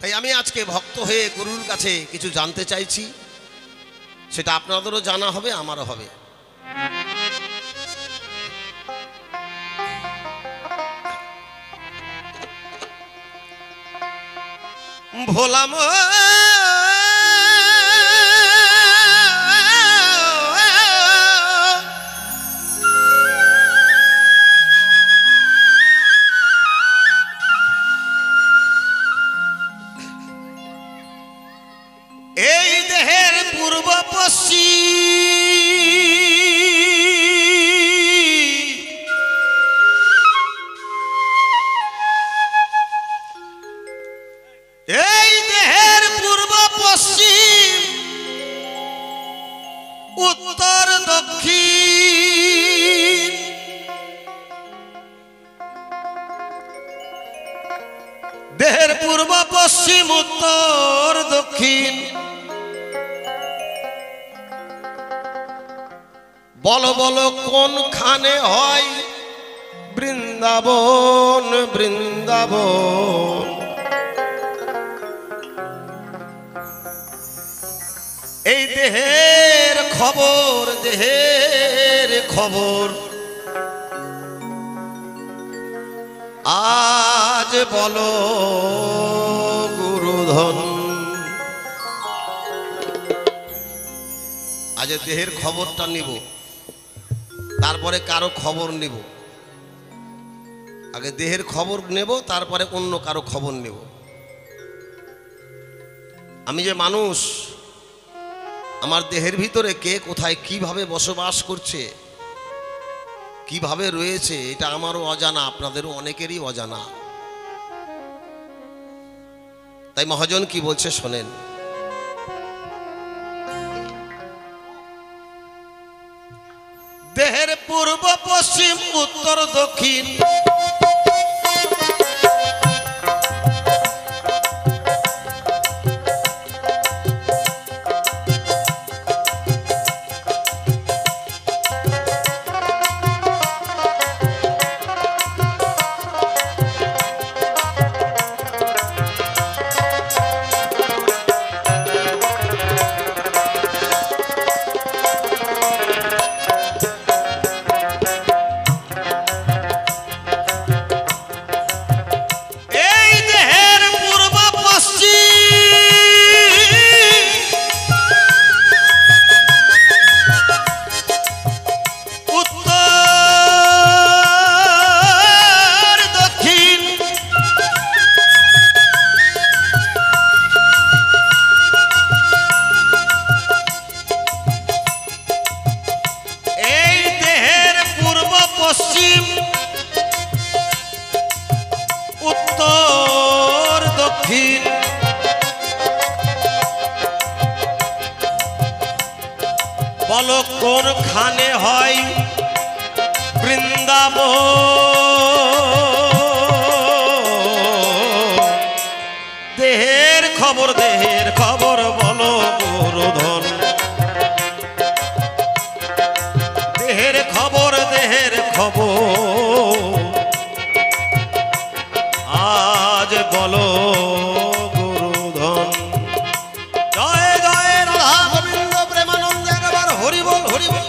তাই আমি আজকে ভক্ত হয়ে গুরুর কাছে কিছু জানতে চাইছি, সেটা আপনাদেরও জানা হবে, আমারও হবে। ভোলাম এই দেহের পূর্ব পশ্চিম এই দেহের পূর্ব পশ্চিম উত্তর দক্ষিণ দেহের পূর্ব পশ্চিম উত্তর দক্ষিণ বলো বলো কোনখানে হয় বৃন্দাবন বৃন্দাবন। এই দেহের খবর আজ বলো গুরুধন। আজ দেহের খবরটা নিব, তারপরে কারো খবর নেব। আগে দেহের খবর নেব, তারপরে অন্য কারো খবর নেব। আমি যে মানুষ, আমার দেহের ভিতরে কে কোথায় কিভাবে বসবাস করছে, কিভাবে রয়েছে, এটা আমারও অজানা, আপনাদেরও অনেকেরই অজানা। তাই মহাজন কি বলছে শোনেন। দেহের পূর্ব পশ্চিম উত্তর দক্ষিণ বলো কোনখানে হয় বৃন্দাবন। দেহের খবর বলো গুরুধন। দেহের খবর আজ বলো গুরুধন। জয় জয় রাধা গোবিন্দ প্রেমানন্দ, একবার হরি বল হরি বল।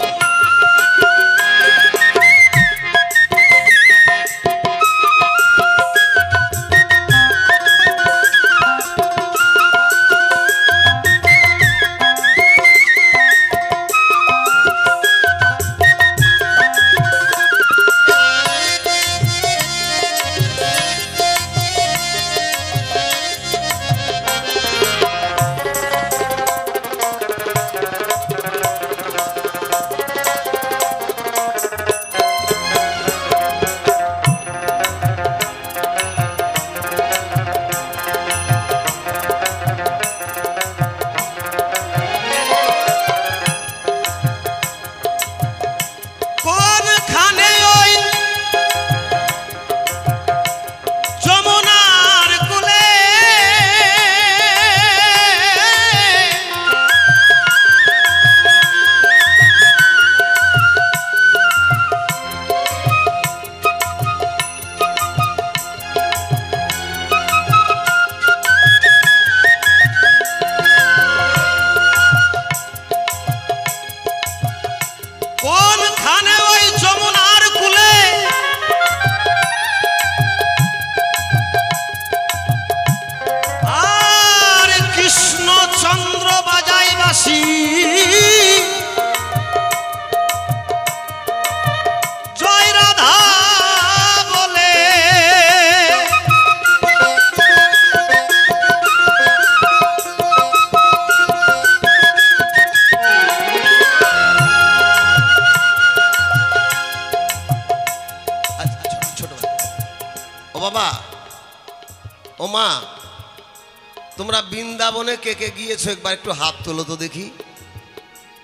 তোমরা বৃন্দাবনে কে কে গিয়েছো একবার একটু হাত তোলো তো দেখি।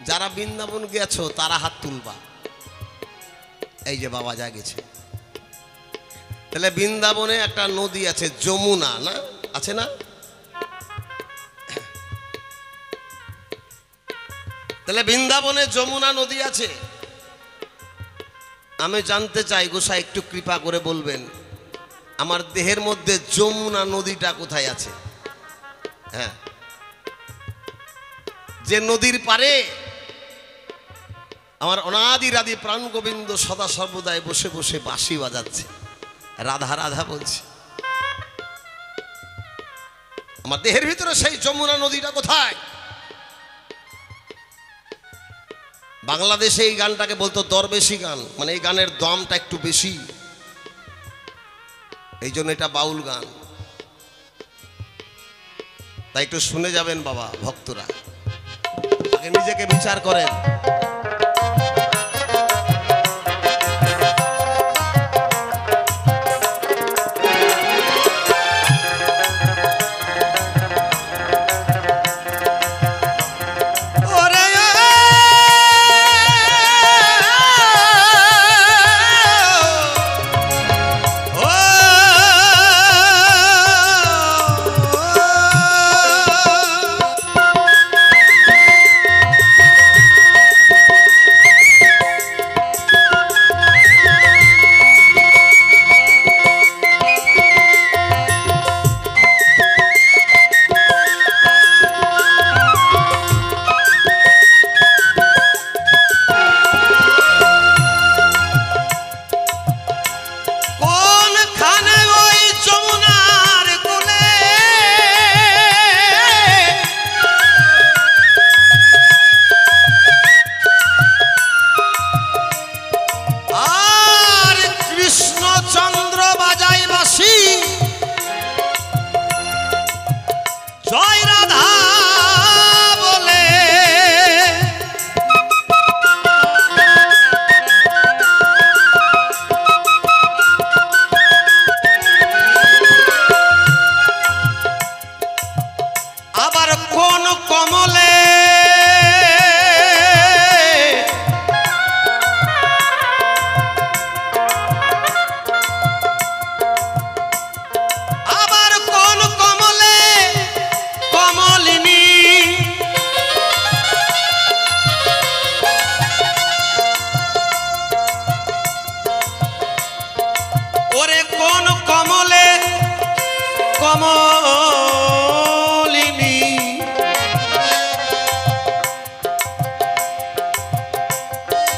যারা বৃন্দাবন গেছো তারা হাত তুলবা। এই যে বাবা যা গেছে। তাহলে বৃন্দাবনে একটা নদী আছে যমুনা, না আছে না? তাহলে বৃন্দাবনে যমুনা নদী আছে। আমি জানতে চাই গোসাই একটু কৃপা করে বলবেন আমার দেহের মধ্যে যমুনা নদীটা কোথায় আছে? হ্যাঁ, যে নদীর পারে আমার অনাদির আদি প্রাণ গোবিন্দ সদা সর্বদাই বসে বসে বাঁশি বাজাচ্ছে, রাধা রাধা বলছে। আমার দেহের ভিতরে সেই যমুনা নদীটা কোথায়? বাংলাদেশে এই গানটাকে বলতো দরবেশি গান, মানে এই গানের দমটা একটু বেশি, এই জন্য এটা বাউল গান। তাই একটু শুনে যাবেন বাবা ভক্তরা, আগে নিজেকে বিচার করেন।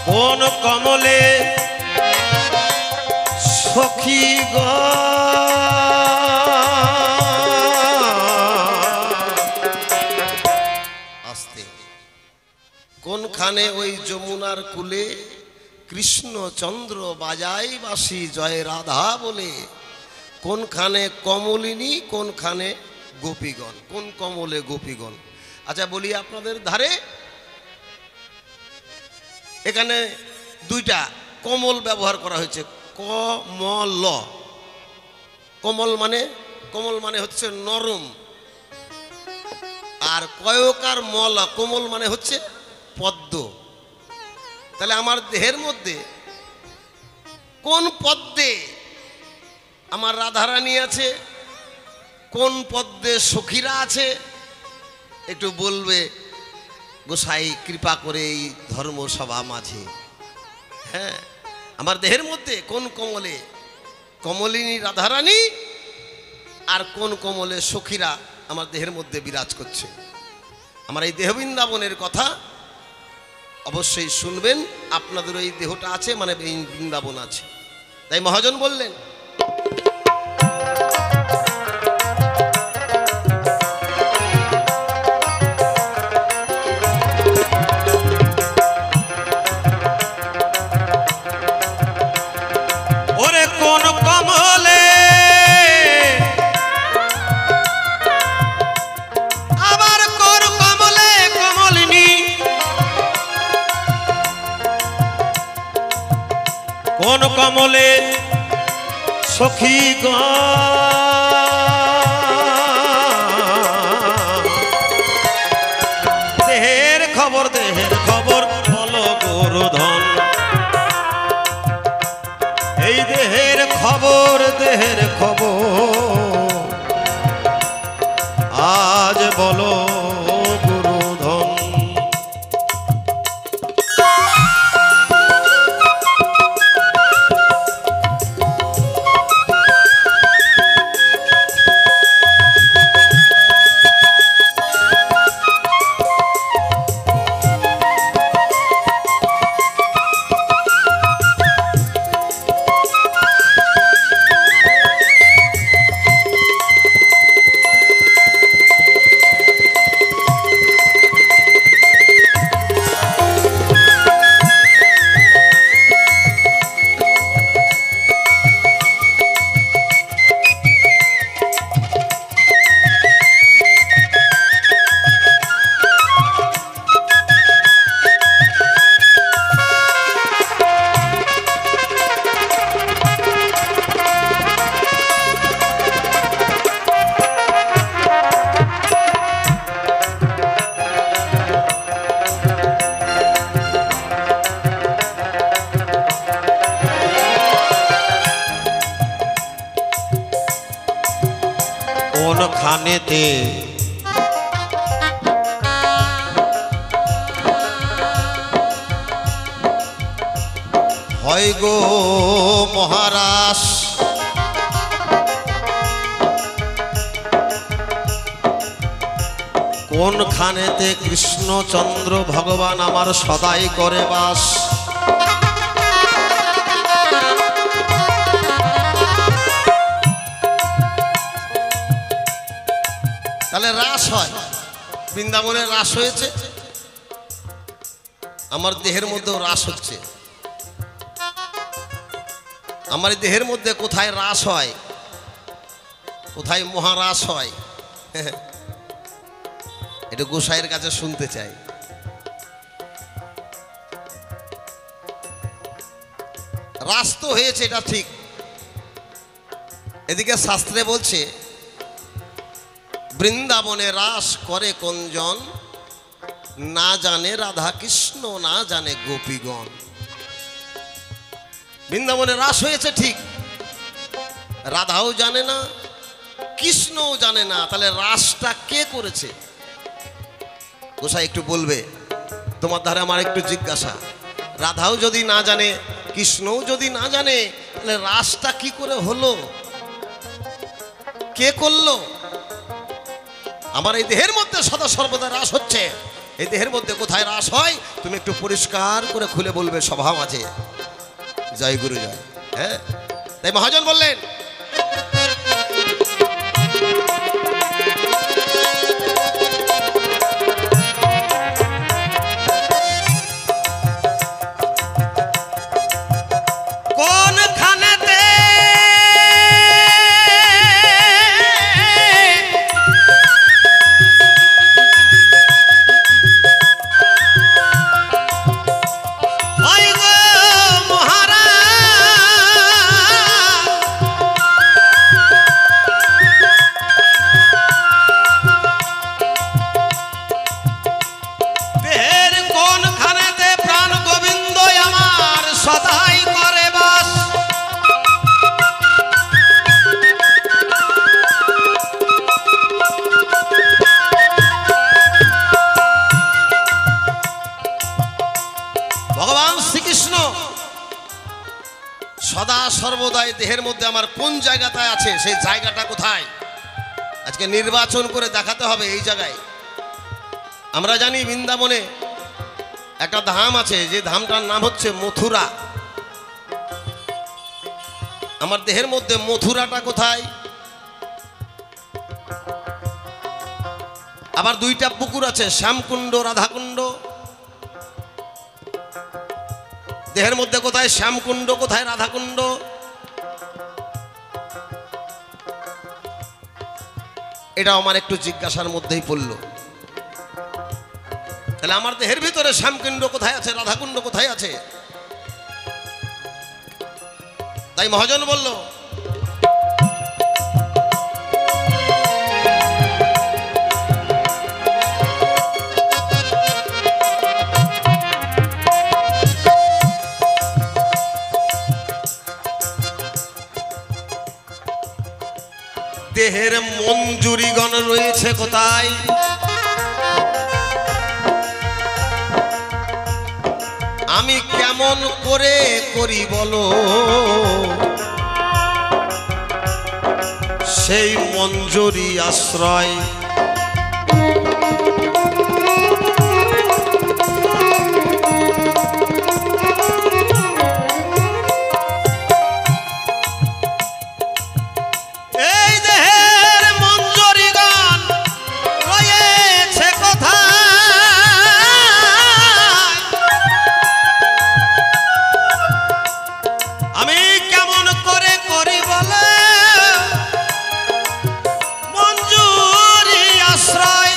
কোন কমলে সখী গো আস্তে, কোনখানে ওই যমুনার কূলে কৃষ্ণচন্দ্র বাজাই বাঁশি জয় রাধা বলে, কোনখানে কমলিনী কোনখানে গোপীগণ, কোন কমলে গোপীগণ। আচ্ছা বলি আপনাদের ধারে এখানে দুইটা কমল ব্যবহার করা হয়েছে, কমল। কমল মানে হচ্ছে নরম, আর কয়কার মল কোমল মানে হচ্ছে পদ্ম। তাহলে আমার দেহের মধ্যে কোন পদ্মে আমার রাধারানী আছে, কোন পদ্মে সখীরা আছে, একটু বলবে গোসাই কৃপা করে এই ধর্মসভা মাঝে। হ্যাঁ, আমার দেহের মধ্যে কোন কমলে কমলিনী রাধারানী আর কোন কমলে সখীরা আমার দেহের মধ্যে বিরাজ করছে। আমার এই দেহ বৃন্দাবনের কথা অবশ্যই শুনবেন। আপনাদের এই দেহটা আছে মানে এই বৃন্দাবন আছে। তাই মহাজন বললেন কোন কমলে সখী গো আজ বলো গুরুধন। কোনখানেতে হয় গো মহারাজ, কোনখানেতে কৃষ্ণচন্দ্র ভগবান আমার সদাই করে বাস। তাহলে রাস হয়, বৃন্দাবনে রাস হয়েছে, আমার দেহের মধ্যেও রাস হচ্ছে। আমার এই দেহের মধ্যে কোথায় রাস হয়, কোথায় মহারাস হয়, এটা গোসাইয়ের কাছে শুনতে চাই। রাস তো হয়েছে, এটা ঠিক। এদিকে শাস্ত্রে বলছে বৃন্দাবনে রাস করে কোনজন, না জানে রাধা কৃষ্ণ, না জানে গোপীগণ। বৃন্দাবনে রাস হয়েছে ঠিক, রাধাও জানে না, কৃষ্ণও জানে না। তাহলে রাসটা কে করেছে? গোসাই একটু বলবে, তোমার ধারে আমার একটু জিজ্ঞাসা। রাধাও যদি না জানে, কৃষ্ণও যদি না জানে, তাহলে রাসটা কি করে হলো, কে করলো? আমার এই দেহের মধ্যে সদা সর্বদা রাস হচ্ছে। এই দেহের মধ্যে কোথায় রাস হয় তুমি একটু পরিষ্কার করে খুলে বলবে সভা মাঝে। জয় গুরু জয়। হ্যাঁ, তাই মহাজন বললেন কোনখানেতে হয় গো মহারাজ, দেহের কোনখানেতে প্রাণ গোবিন্দ আমার সদাই করে বাস। ভগবান শ্রীকৃষ্ণ সদা সর্বদাই দেহের মধ্যে আমার কোন জায়গাটায় আছে, সেই জায়গাটা কোথায় আজকে নির্বাচন করে দেখাতে হবে। এই জায়গায় আমরা জানি বৃন্দাবনে একটা ধাম আছে, যে ধামটার নাম হচ্ছে মথুরা। আমার দেহের মধ্যে মথুরাটা কোথায়? আবার দুইটা পুকুর আছে, শ্যামকুণ্ড, রাধাকুণ্ড। দেহের মধ্যে কোথায় শ্যামকুণ্ড, কোথায় রাধাকুণ্ড? এটা আমার একটু জিজ্ঞাসার মধ্যেই পড়ল। তাহলে আমার দেহের ভিতরে শ্যামকুণ্ড কোথায় আছে, রাধাকুণ্ড কোথায় আছে? তাই মহাজন বলল দেহের মঞ্জুরিগণ রয়েছে রয়েছে কোথায়? আমি কেমন করে করি বলো সেই মঞ্জুরি আশ্রয়। এই দেহের মঞ্জুরি গান রয়েছে কোথায়? আমি কেমন করে করি বলে মঞ্জুরি আশ্রয়।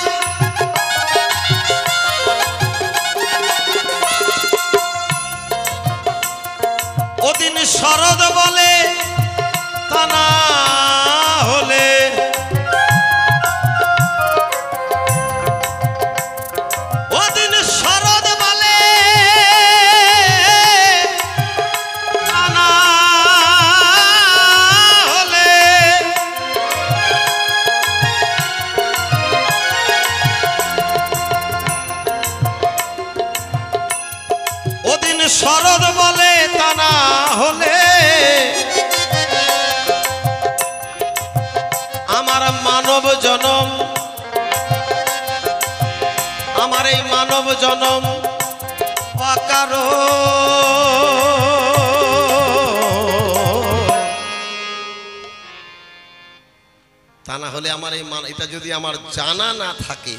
ওদিন শরৎ বলে তা না হলে ওদিন শরৎ বলে তা না হলে ওদিন শরৎ বলে তা না হলে আমার মানব জনম, আমার এই মানব জনম অকারো। তা না হলে আমার এই এটা যদি আমার জানা না থাকে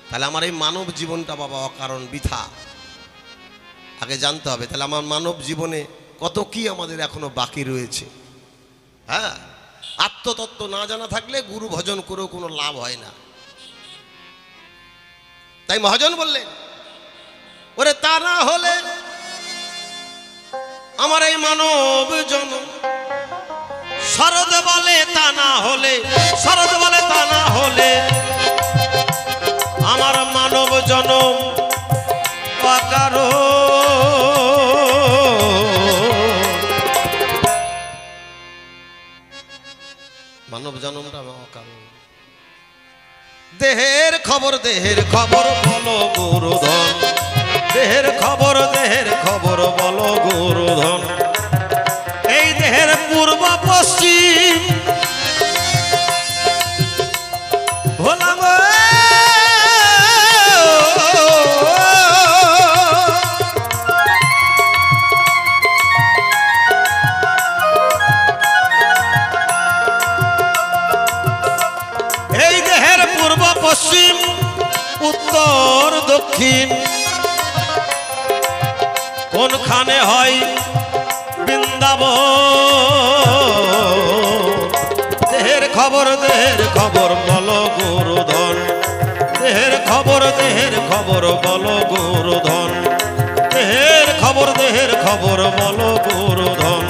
তাহলে আমার এই মানব জীবনটা বাবা অকারণ বৃথা। আগে জানতে হবে তাহলে আমার মানব জীবনে কত কি আমাদের এখনো বাকি রয়েছে। হ্যাঁ, আত্মতত্ত্ব না জানা থাকলে গুরু ভজন করেও কোনো লাভ হয় না। তাই মহাজন বললেন ওরে তা না হলে আমার এই মানব জনম। শরৎ বলে তা না হলে, শরৎ বলে তা না হলে আমার মানব জনম অকারো। মানব জনমটা অকারণ। দেহের খবর বলো গুরুধন, দেহের খবর বলো গুরুধন। এই দেহের পূর্ব পশ্চিম হলাম এই দেহের পূর্ব পশ্চিম উত্তর দক্ষিণ কোনখানে হয় বৃন্দাবন। দেহের খবর বলো গুরুধন, দেহের খবর বলো গুরুধন। দেহের খবর বলো গুরুধন,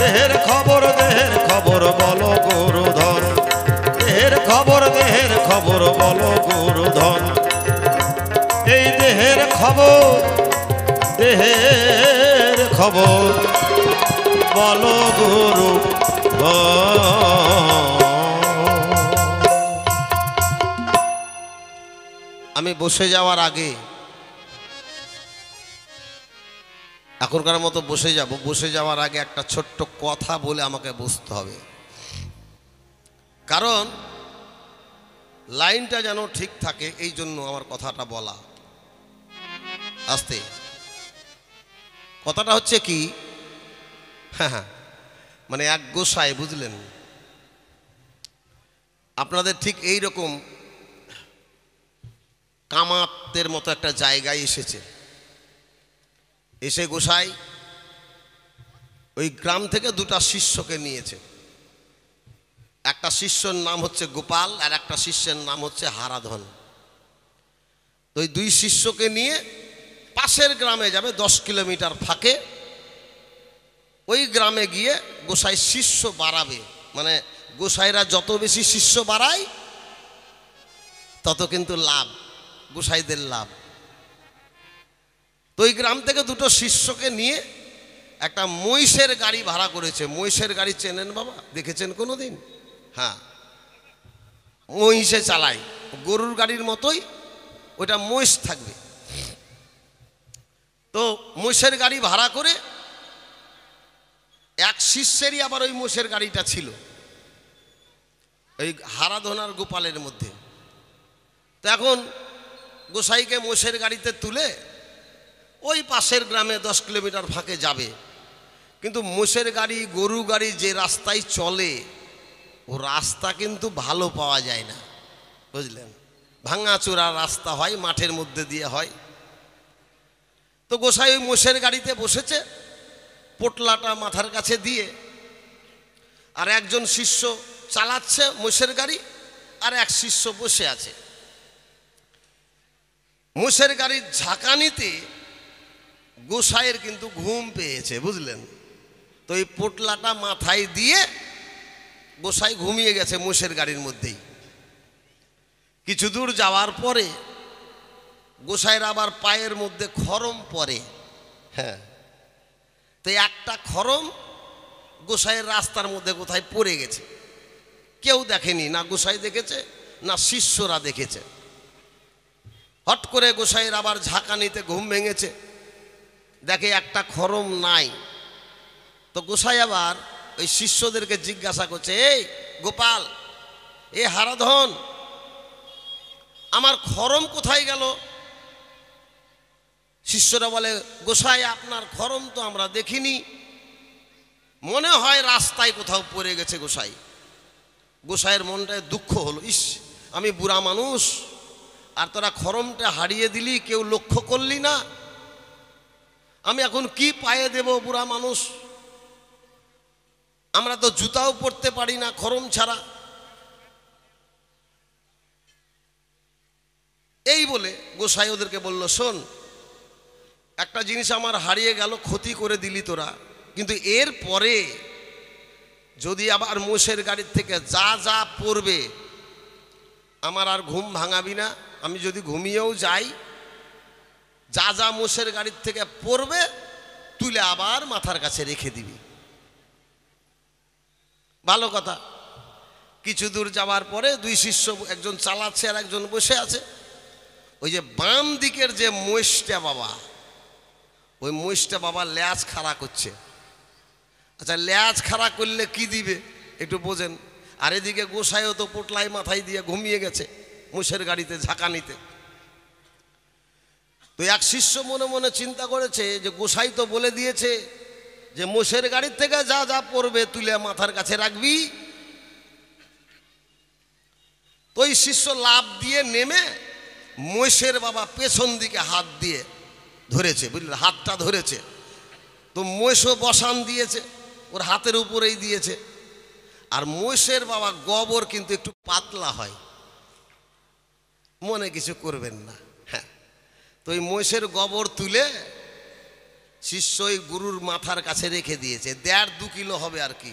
দেহের খবর বলো গুরুধন। দেহের খবর বলো গুরুধন। এই দেহের খবর বলো গুরু। আমি বসে যাওয়ার আগে এখনকার মতো বসে যাওয়ার আগে একটা ছোট্ট কথা বলে আমাকে বসতে হবে। কারণ লাইনটা যেন ঠিক থাকে এই জন্য আমার কথাটা বলা। আস্তে কথাটা হচ্ছে কি, হ্যাঁ মানে এক গোসাই, বুঝলেন, আপনাদের ঠিক এই রকম কামাতের মতো একটা জায়গায় এসেছে। এসে গোসাই ওই গ্রাম থেকে দুটা শিষ্যকে নিয়েছে। একটা শিষ্যর নাম হচ্ছে গোপাল আর একটা শিষ্যের নাম হচ্ছে হারাধন। তো ওই দুই শিষ্যকে নিয়ে পাশের গ্রামে যাবে, 10 কিলোমিটার ফাঁকে। ওই গ্রামে গিয়ে গোসাই শিষ্য বাড়াবে, মানে গোসাইরা যত বেশি শিষ্য বাড়ায় তত কিন্তু লাভ, গোসাইদের লাভ। তো ওই গ্রাম থেকে দুটো শিষ্যকে নিয়ে একটা মহিষের গাড়ি ভাড়া করেছে। মহিষের গাড়ি চেনেন বাবা, দেখেছেন কোনোদিন? হ্যাঁ, মহিষে চালায়, গরুর গাড়ির মতোই ওটা মহিষ থাকবে। তো মোষের গাড়ি ভাড়া করে এক শিষ্যেরই আবার ওই মোষের গাড়িটা ছিল ওই হারাধনার গোপালের মধ্যে। তো এখন গোসাইকে মোষের গাড়িতে তুলে ওই পাশের গ্রামে 10 কিলোমিটার ফাঁকে যাবে, কিন্তু মোষের গাড়ি গরু গাড়ি যে রাস্তায় চলে ও রাস্তা কিন্তু ভালো পাওয়া যায় না, বুঝলেন, ভাঙাচোরা রাস্তা হয়, মাঠের মধ্যে দিয়ে হয়। তো গোসাই ওই মোষের গাড়িতে বসেছে, পোটলাটা মাথার কাছে দিয়ে, আর একজন শিষ্য চালাচ্ছে মোষের গাড়ি, আর এক শিষ্য বসে আছে। মোষের গাড়ির ঝাঁকানিতে গোসাইয়ের কিন্তু ঘুম পেয়েছে, বুঝলেন। তো এই পোটলাটা মাথায় দিয়ে গোসাই ঘুমিয়ে গেছে মোষের গাড়ির মধ্যেই। কিছু দূর যাওয়ার পরে গোসাইয়ের আবার পায়ের মধ্যে খরম পড়ে। হ্যাঁ, তো একটা খরম গোসাইয়ের রাস্তার মধ্যে কোথায় পড়ে গেছে, কেউ দেখেনি, না গোসাই দেখেছে না শিষ্যরা দেখেছে। হট করে গোসাইয়ের আবার ঝাঁকানিতে ঘুম ভেঙেছে, দেখে একটা খরম নাই। তো গোসাই আবার ওই শিষ্যদেরকে জিজ্ঞাসা করছে, এই গোপাল, এ হারাধন, আমার খরম কোথায় গেল? শিষ্যরা বলে, গোসাই আপনার খরম তো আমরা দেখিনি, মনে হয় রাস্তায় কোথাও পড়ে গেছে গোসাই। গোসাইয়ের মনটায় দুঃখ হলো, ইস আমি বুড়া মানুষ, আর তোরা খরমটা হারিয়ে দিলি, কেউ লক্ষ্য করলি না, আমি এখন কি পায়ে দেব? বুড়া মানুষ, আমরা তো জুতাও পরতে পারি না খরম ছাড়া। এই বলে গোসাই ওদেরকে বলল, শোন, একটা জিনিস আমার হারিয়ে গেল, ক্ষতি করে দিলি তোরা, কিন্তু এর পরে যদি আবার মোষের গাড়ির থেকে যা যা পড়বে আমার আর ঘুম ভাঙাবি না। আমি যদি ঘুমিয়েও যাই, যা যা মোষের গাড়ির থেকে পড়বে তুলে আবার মাথার কাছে রেখে দিবি। ভালো কথা। কিছু দূর যাওয়ার পরে দুই শিষ্য, একজন চালাচ্ছে আর একজন বসে আছে। ওই যে বাম দিকের যে মহিষটা বাবা, ওই মহিষটা বাবা ল্যাজ খাড়া করছে। আচ্ছা, ল্যাজ খাড়া করলে কি দিবে একটু বোঝেন। আর এদিকে গোসাইও তো পোটলাই মাথায় দিয়ে ঘুমিয়ে গেছে মোষের গাড়িতে ঝাঁকানিতে। তো এক শিষ্য মনে মনে চিন্তা করেছে যে গোসাই তো বলে দিয়েছে যে মোষের গাড়ির থেকে যা যা পড়বে তুলে মাথার কাছে রাখবি। তো ওই শিষ্য লাফ দিয়ে নেমে মোষের বাবা পেছন দিকে হাত দিয়ে ধরেছে, বুঝলেন, হাতটা ধরেছে। তো মোষও বসান দিয়েছে, ওর হাতের উপরেই দিয়েছে। আর মোষের বাবা গোবর কিন্তু একটু পাতলা হয়, মনে কিছু করবেন না। হ্যাঁ, তো ওই মোষের গোবর তুলে শিষ্য ওই গুরুর মাথার কাছে রেখে দিয়েছে। 1.5-2 কিলো হবে আর কি।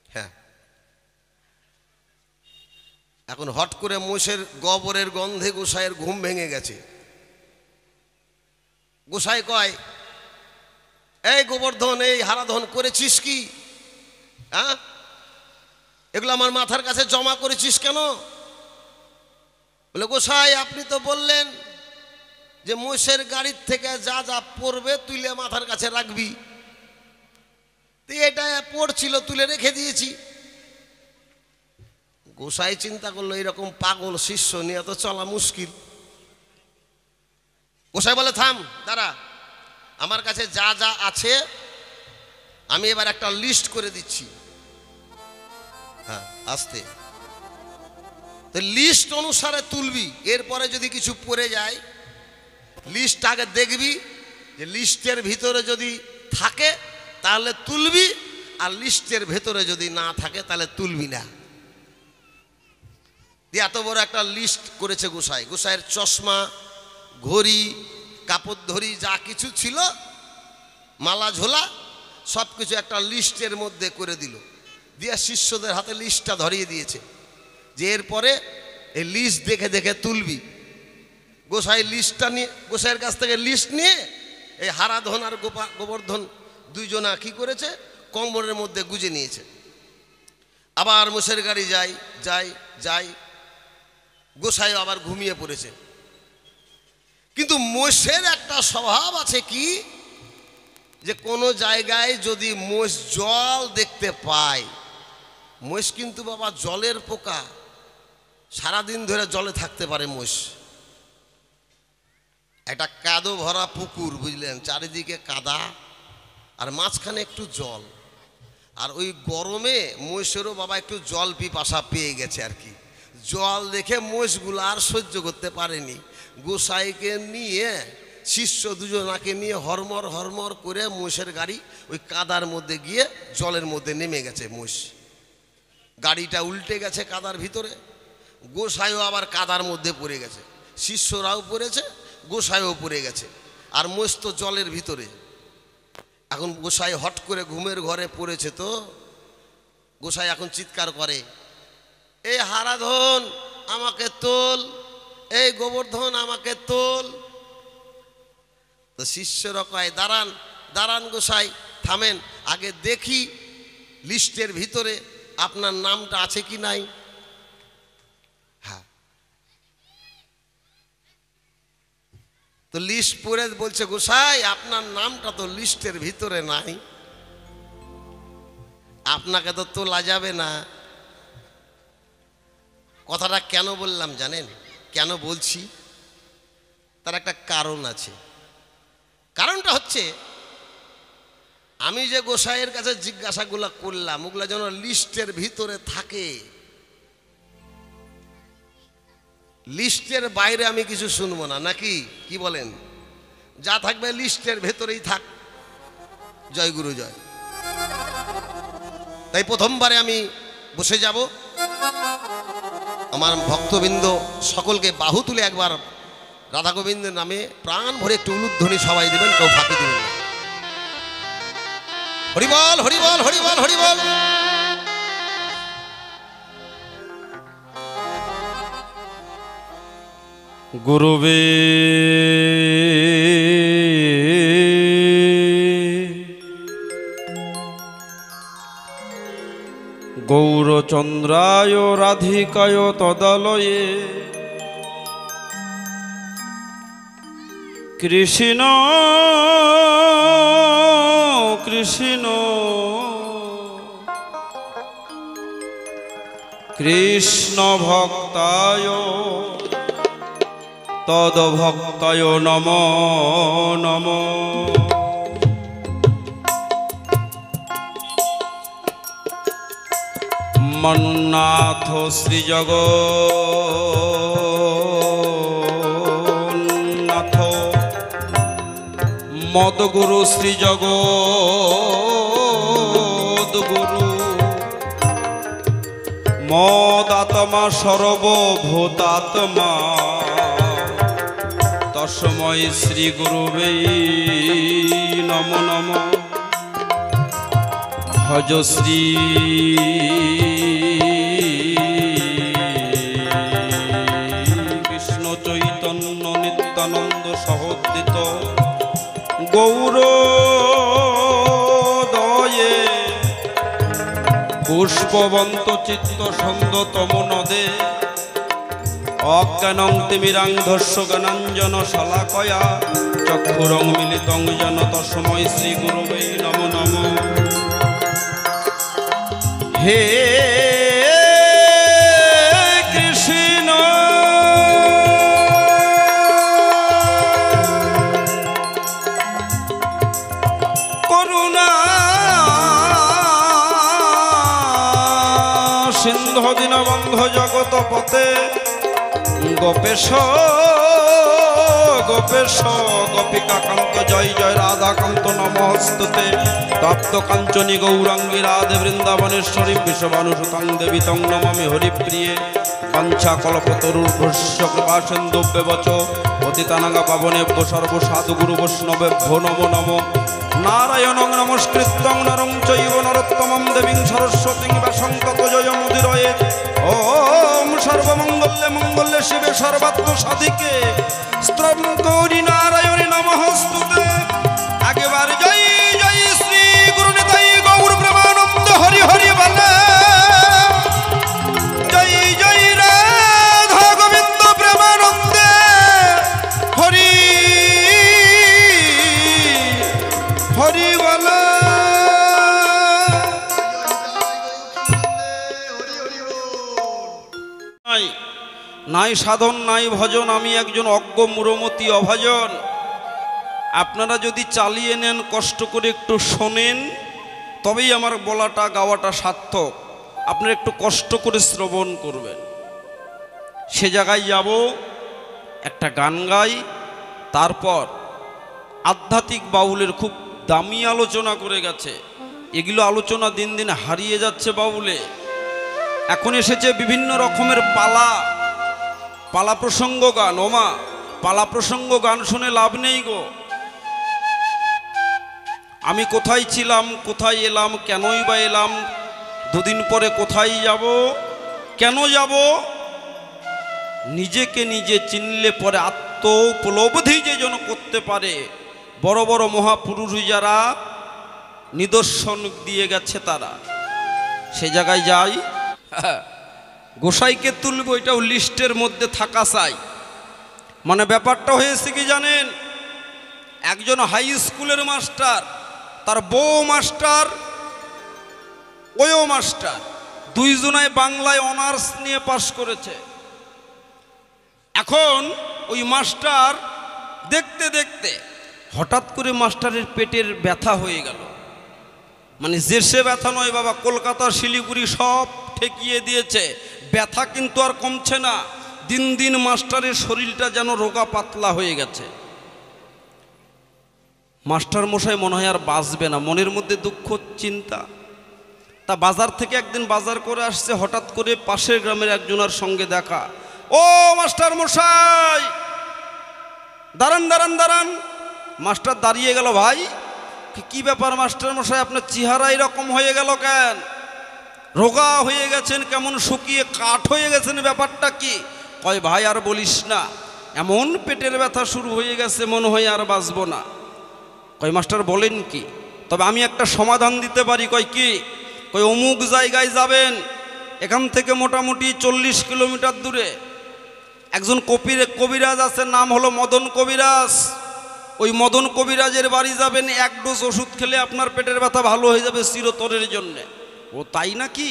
হ্যাঁ, এখন হট করে মোষের গোবরের গন্ধে গোসাইয়ের ঘুম ভেঙে গেছে। গোসাই কয়, এই গোবর্ধন, এই হারাধন, করেছিস কি? হ্যাঁ, এগুলো আমার মাথার কাছে জমা করেছিস কেন? বলে, গোসাই আপনি তো বললেন যে মোষের গাড়ির থেকে যা যা পড়বে তুলে মাথার কাছে রাখবি, তো এটা পড়ছিল তুলে রেখে দিয়েছি। গোসাই চিন্তা করলো, এরকম পাগল শিষ্য নিয়ে তো চলা মুশকিল। গোসাই বলে, থাম, দাঁড়া, আমার কাছে যা যা আছে আমি এবার একটা লিস্ট করে দিচ্ছি। হ্যাঁ, আস্তে, তো লিস্ট অনুসারে তুলবি। এরপরে যদি কিছু পড়ে যায় লিস্ট আগে দেখবি, যে লিস্টের ভিতরে যদি থাকে তাহলে তুলবি, আর লিস্টের ভেতরে যদি না থাকে তাহলে তুলবি না। দিয়ে এত বড় একটা লিস্ট করেছে গোসাই। গোসাইয়ের চশমা, ঘড়ি, কাপড় ধরি, যা কিছু ছিল, মালা ঝোলা, সব কিছু একটা লিস্টের মধ্যে করে দিল। দিয়ে শিষ্যদের হাতে লিস্টটা ধরিয়ে দিয়েছে যে এরপরে এই লিস্ট দেখে দেখে তুলবি। গোসাই লিস্টটা নিয়ে, গোসাইয়ের কাছ থেকে লিস্ট নিয়ে এই হারাধন আর গোবর্ধন দুইজনা কি করেছে, কোমরের মধ্যে গুজে নিয়েছে। আবার মোষের গাড়ি যাই যাই যাই, গোসাই আবার ঘুমিয়ে পড়েছে। কিন্তু মোষের একটা স্বভাব আছে কি, যে কোনো জায়গায় যদি মোষ জল দেখতে পায়, মোষ কিন্তু বাবা জলের পোকা, সারাদিন ধরে জলে থাকতে পারে মোষ। একটা কাদো ভরা পুকুর, বুঝলেন, চারিদিকে কাদা আর মাঝখানে একটু জল, আর ওই গরমে মোষেরও বাবা একটু জল পিপাসা পেয়ে গেছে আর কি। জল দেখে মোষগুলো আর সহ্য করতে পারেনি, গোসাইকে নিয়ে শিষ্য দুজনাকে নিয়ে হরমর হরমর করে মোষের গাড়ি ওই কাদার মধ্যে গিয়ে জলের মধ্যে নেমে গেছে। মোষ গাড়িটা উল্টে গেছে কাদার ভিতরে, গোসাইও আবার কাদার মধ্যে পড়ে গেছে, শিষ্যরাও পড়েছে, গোসাইও পড়ে গেছে, আর মোষ তো জলের ভিতরে। এখন গোসাই হট করে ঘুমের ঘরে পড়েছে, তো গোসাই এখন চিৎকার করে, এই হারাধন আমাকে তোল, এই গোবর্ধন আমাকে তোল। তো শিষ্যরা কয়, দাঁড়ান দাঁড়ান গোসাই, থামেন, আগে দেখি লিস্টের ভিতরে আপনার নামটা আছে কি নাই। হ্যাঁ, তো লিস্ট পড়ে বলছে, গোসাই আপনার নামটা তো লিস্টের ভিতরে নাই, আপনাকে তো তোলা যাবে না। কথাটা কেন বললাম জানেন? কেন বলছি? তার একটা কারণ আছে। কারণটা হচ্ছে, আমি যে গোসাইয়ের কাছে জিজ্ঞাসাগুলো করলাম, ওগুলো যেন লিস্টের ভিতরে থাকে, লিস্টের বাইরে আমি কিছু শুনবো না, নাকি কি বলেন? যা থাকবে লিস্টের ভেতরেই থাক। জয় গুরু জয়। তাই প্রথমবারে আমি বসে যাব, আমার ভক্তবৃন্দ সকলকে বাহু তুলে একবার রাধা গোবিন্দের নামে প্রাণ ভরে একটু উলুধ্বনি সবাই দেবেন, কেউ ফাঁকি দেবেন না। হরিবল হরিবল হরিবল হরিবল। গুরুবে গৌরচন্দ্রায় রাধিকায় তদালয়ে কৃষ্ণ কৃষ্ণ কৃষ্ণ ভক্তায় তদভক্তায় নমো নমো। মন্নাথ শ্রী জগন্নাথ মদগুরু শ্রী জগদ্গুরু মদাত্মা সর্বভূতাত্মা তস্मै শ্রী গুরুবে নমো নমো। ভজ শ্রী কৃষ্ণ চৈতন্য নিত্যানন্দ সহোদিত গৌর দয়ে পুষ্পবন্ত চিত্ত সন্দ তম নদে অজ্ঞানং তিমিরান্ধস্য জ্ঞানাঞ্জন শলাকয়া চক্ষুরং মিলিতং যেন তস্मै শ্রী গুরুবে নমো নমো। হে কৃষ্ণ করুণা সিন্ধু দীনবন্ধু জগৎপতে গোপেশ গোপেশ গোপিকাকান্ত জয় জয় রাধাকান্ত নমস্তুতে। তপ্ত কাঞ্চনী গৌরাঙ্গী রাধে বৃন্দাবনেশ্বরী বিশ্বভানুসুতাং দেবী তং নমামি হরিপ্রিয়ে। বাঞ্ছা কল্পতরুর্ভস্য কৃপা সিন্ধুভ্যেবচ পতিতানাং পাবনেভ্যো সর্বসাধু গুরু বৈষ্ণবেভ্যো নমো নমো। নারায়ণং নমস্কৃত্যং নরং চৈব নরোত্তমং দেবীং সরস্বতীং ব্যাসং ততো জয়মুদিরয়ে। ওম সর্বমঙ্গলে মঙ্গলে শিবে সর্বাত্ম সাধিকে স্তোত্রং গৌরী নারায়ণে নমস্তুতে। একবার জয় জয় শ্রী গুরু নিতাই গৌর প্রেমানন্দ হরি হরি বলে। নাই সাধন নাই ভজন, আমি একজন অজ্ঞ মূঢ়মতি অভাজন। আপনারা যদি চালিয়ে নেন, কষ্ট করে একটু শোনেন, তবেই আমার বলাটা গাওয়াটা সার্থক। আপনারা একটু কষ্ট করে শ্রবণ করবেন। সে জায়গায় যাব, একটা গান গাই, তারপর আধ্যাত্মিক বাউলের খুব দামি আলোচনা করে গেছে। এগুলো আলোচনা দিন দিন হারিয়ে যাচ্ছে বাউলে। এখন এসেছে বিভিন্ন রকমের পালা প্রসঙ্গ গান। ওমা, পালা প্রসঙ্গ গান শুনে লাভ নেই গো। আমি কোথায় ছিলাম, কোথায় এলাম, কেনই বা এলাম, দুদিন পরে কোথায় যাব, কেন যাব, নিজেকে নিজে চিনলে পরে আত্ম উপলব্ধি যে জন করতে পারে, বড় বড় মহাপুরুষ যারা নিদর্শন দিয়ে গেছে তারা, সে জায়গায় যাই। গোসাইকে তুলব, এটাও লিস্টের মধ্যে থাকা চাই। মানে ব্যাপারটা হয়েছে কি জানেন, একজন হাই স্কুলের মাস্টার, তার বউ মাস্টার, ওও মাস্টার, দুইজনায় বাংলায় অনার্স নিয়ে পাশ করেছে। এখন ওই মাস্টার দেখতে দেখতে হঠাৎ করে মাস্টারের পেটের ব্যথা হয়ে গেল। মানে দেশে ব্যথা নয় বাবা, কলকাতা শিলিগুড়ি সব ঠেকিয়ে দিয়েছে, ব্যথা কিন্তু আর কমছে না। দিন দিন মাস্টারের শরীরটা যেন রোগা পাতলা হয়ে গেছে। মাস্টার মশাই মনে হয় আর বাঁচবে না, মনের মধ্যে দুঃখ চিন্তা। তা বাজার থেকে একদিন বাজার করে আসছে, হঠাৎ করে পাশের গ্রামের একজনের সঙ্গে দেখা। ও মাস্টার মশাই, দাঁড়ান দাঁড়ান দাঁড়ান। মাস্টার দাঁড়িয়ে গেল। ভাই কি ব্যাপার মাস্টার মশাই, আপনার চেহারা এরকম হয়ে গেল কেন? রোগা হয়ে গেছেন, কেমন শুকিয়ে কাঠ হয়ে গেছেন, ব্যাপারটা কি? কয় ভাই আর বলিস না, এমন পেটের ব্যথা শুরু হয়ে গেছে, মনে হয় আর বাঁচবো না। কয় মাস্টার বলেন কি? তবে আমি একটা সমাধান দিতে পারি। কয় কি? কয় অমুক জায়গায় যাবেন, এখান থেকে মোটামুটি 40 কিলোমিটার দূরে একজন কবিরাজ আছে, নাম হলো মদন কবিরাজ। ওই মদন কবিরাজের বাড়ি যাবেন, 1 ডোজ ওষুধ খেলে আপনার পেটের ব্যথা ভালো হয়ে যাবে চিরতরের জন্যে। ও তাই নাকি?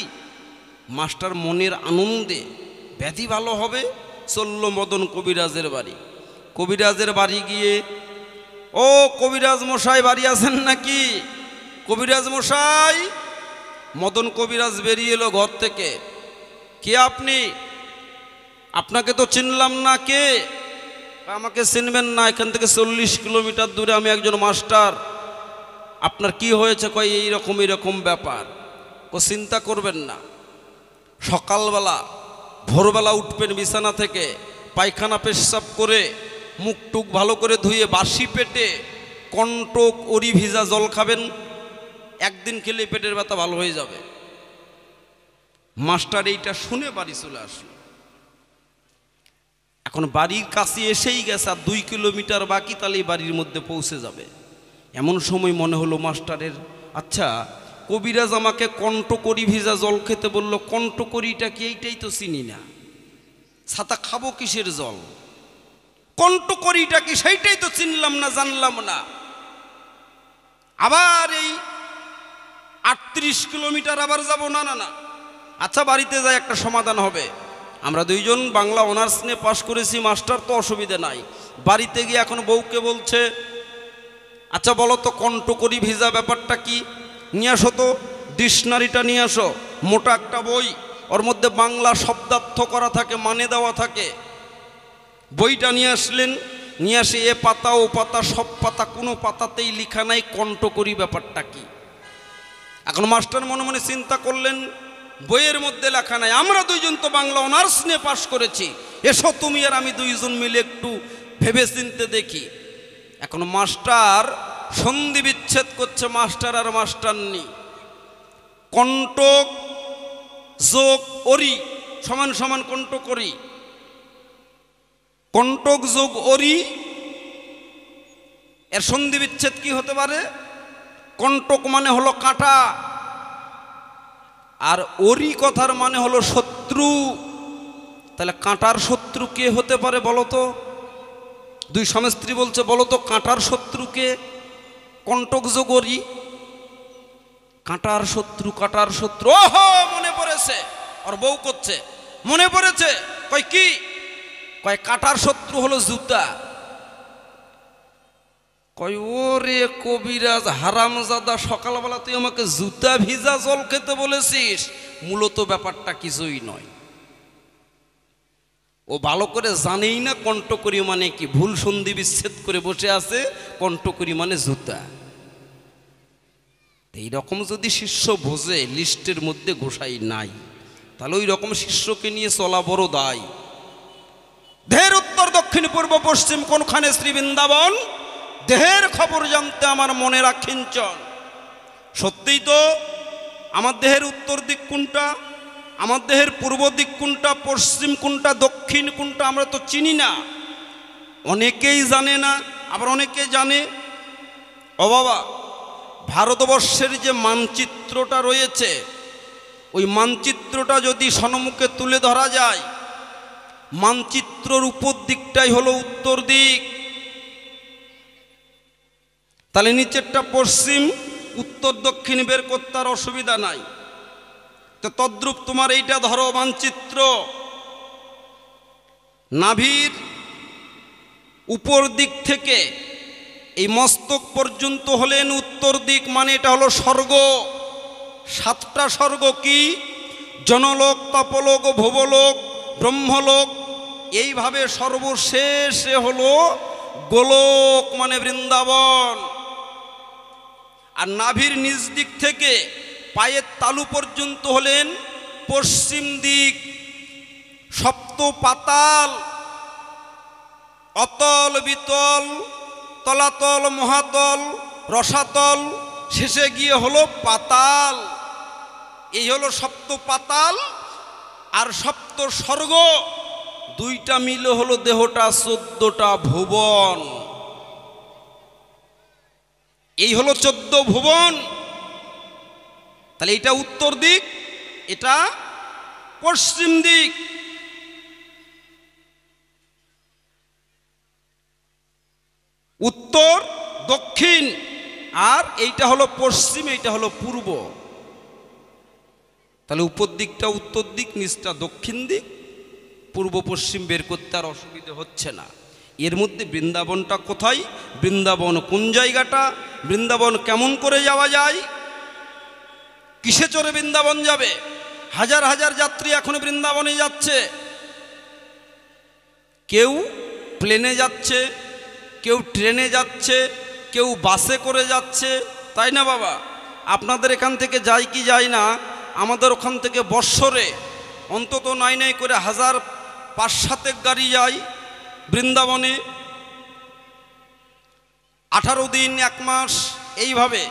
মাস্টার মনের আনন্দে ব্যাধি ভালো হবে, চলল মদন কবিরাজের বাড়ি। কবিরাজের বাড়ি গিয়ে, ও কবিরাজ মশাই বাড়ি আছেন নাকি? কবিরাজ মশাই। মদন কবিরাজ বেরিয়ে এলো ঘর থেকে। কে আপনি? আপনাকে তো চিনলাম না। কে? আমাকে চিনবেন না, এখান থেকে 40 কিলোমিটার দূরে আমি একজন মাস্টার। আপনার কি হয়েছে? কয় এইরকম ব্যাপার। ও চিন্তা করবেন না, সকালবেলা ভোরবেলা উঠবেন বিছানা থেকে, পায়খানা পেশাব করে মুখ টুক ভালো করে ধুয়ে বাসি পেটে কণ্টক ওরি ভিজা জল খাবেন। একদিন খেলে পেটের ব্যথা ভালো হয়ে যাবে। মাস্টার এইটা শুনে বাড়ি চলে আসলো। এখন বাড়ির কাছে এসেই গেছে, আর 2 কিলোমিটার বাকি, তাহলেই বাড়ির মধ্যে পৌঁছে যাবে। এমন সময় মনে হলো মাস্টারের, আচ্ছা কবিরাজ আমাকে কণ্টকরি ভিজা জল খেতে বলল, কণ্টকরিটা কি? এইটাই তো চিনি না। ছাতা খাবো কিসের জল? কণ্টকরিটা কি? সেইটাই তো চিনলাম না, জানলাম না। আবার এই 38 কিলোমিটার আবার যাব? না না না, আচ্ছা বাড়িতে যাই, একটা সমাধান হবে। আমরা দুইজন বাংলা অনার্স নিয়ে পাশ করেছি, মাস্টার তো অসুবিধে নাই। বাড়িতে গিয়ে এখন বউকে বলছে, আচ্ছা বলো তো কণ্টকরি ভিজা ব্যাপারটা কি? নিয়ে আসো তো, ডিকশনারিটা নিয়ে আসো, মোটা একটা বই, ওর মধ্যে বাংলা শব্দার্থ করা থাকে, মানে দেওয়া থাকে। বইটা নিয়ে আসলেন, নিয়ে আসে এ পাতা ও পাতা সব পাতা, কোনো পাতাতেই লেখা নাই কণ্টকরি ব্যাপারটা কি। এখন মাস্টার মনে মনে চিন্তা করলেন, বইয়ের মধ্যে লেখা নাই, আমরা দুইজন তো বাংলা অনার্স নিয়ে পাশ করেছি, এসো তুমি আর আমি দুইজন মিলে একটু ভেবে চিনতে দেখি। এখন মাস্টার সন্ধি বিচ্ছেদ করছে, মাস্টার আর মাস্টারনি। কণ্টক যোগ অরি সমান সমান কণ্টকরি, কণ্টক যোগ অরি এর সন্ধি বিচ্ছেদ কি হতে পারে? কণ্টক মানে হলো কাঁটা, আর অরি কথার মানে হলো শত্রু। তাহলে কাঁটার শত্রু কে হতে পারে বলো তো? দুই স্বামী স্ত্রী বলছে, বলো তো কাঁটার শত্রু কে? কণ্টক যোগ অরি, কাঁটার শত্রু, কাঁটার শত্রু। ওহো মনে পড়েছে, আর বউ করছে, মনে পড়েছে। কই কি? কয় কাটার শত্রু হলো জুতা। কয় ওরে কবিরাজ হারামজাদা, সকালবেলা তুই আমাকে জুতা ভিজা জল খেতে বলেছিস। মূলত ব্যাপারটা কিছুই নয়, ও ভালো করে জানেই না কণ্ঠকরি মানে কি। ভুল সন্ধি বিচ্ছেদ করে বসে আছে, কণ্ঠকরি মানে জুতা। এইরকম যদি শিষ্য বোঝে লিস্টের মধ্যে গোসাই নাই, তাহলে ওই রকম শিষ্যকে নিয়ে চলা বড় দায়। দেহের উত্তর দক্ষিণ পূর্ব পশ্চিম কোনখানে শ্রী বৃন্দাবন, দেহের খবর জানতে আমার মনে রাখিঞ্চন। সত্যিই তো আমার দেহের উত্তর দিক কোনটা, আমার দেহের পূর্ব দিক কোনটা, পশ্চিম কোনটা, দক্ষিণ কোনটা আমরা তো চিনি না। অনেকেই জানে না, আবার অনেকে জানে। ও বাবা, ভারতবর্ষের যে মানচিত্রটা রয়েছে, ওই মানচিত্রটা যদি সম্মুখে তুলে ধরা যায়, মানচিত্রর উপর দিকটাই হলো উত্তর দিক, তাহলে নিচেরটা পশ্চিম, উত্তর দক্ষিণ বের করতে আর অসুবিধা নাই। তো তদ্রূপ তোমার এইটা ধরো মানচিত্র, নাভির উপর দিক থেকে এই মস্তক পর্যন্ত হলেন উত্তর দিক, মানে এটা হলো স্বর্গ। সাতটা স্বর্গ কি? জনলোক, তপলোক, ভুবলোক, ব্রহ্মলোক। এইভাবে সর্বশেষে হলো গোলোক মানে বৃন্দাবন। আর নাভির নিচ দিক থেকে পায়ের তালু পর্যন্ত হলেন পশ্চিম দিক, সপ্ত পাতাল, অতল, বিতল, তলাতল, মহাতল, রসাতল, শেষে গিয়ে হলো পাতাল। এই হলো সপ্ত পাতাল আর সপ্ত স্বর্গ, দুইটা মিলে হলো দেহটা 14টা ভুবন। এই হলো 14 ভুবন। তাহলে এটা উত্তর দিক, এটা পশ্চিম দিক। উত্তর, দক্ষিণ, আর এইটা হলো পশ্চিম, এইটা হলো পূর্ব। তাহলে উপর দিকটা উত্তর দিক, নিচটা দক্ষিণ দিক, পূর্ব পশ্চিম বের করতে আর অসুবিধে হচ্ছে না। এর মধ্যে বৃন্দাবনটা কোথায়, বৃন্দাবন কোন জায়গাটা, বৃন্দাবন কেমন করে যাওয়া যায়, কিসে চড়ে বৃন্দাবন যাবে? হাজার হাজার যাত্রী এখন বৃন্দাবনে যাচ্ছে। কেউ প্লেনে যাচ্ছে, কেউ ট্রেনে যাচ্ছে, কেউ বাসে করে যাচ্ছে, তাই না বাবা? আপনাদের এখান থেকে যায় কি যায় না? আমাদের ওখান থেকে বৎসরে অন্তত নাই নাই করে 1500 গাড়ি যায় বৃন্দাবনে। 18 দিন, 1 মাস এইভাবে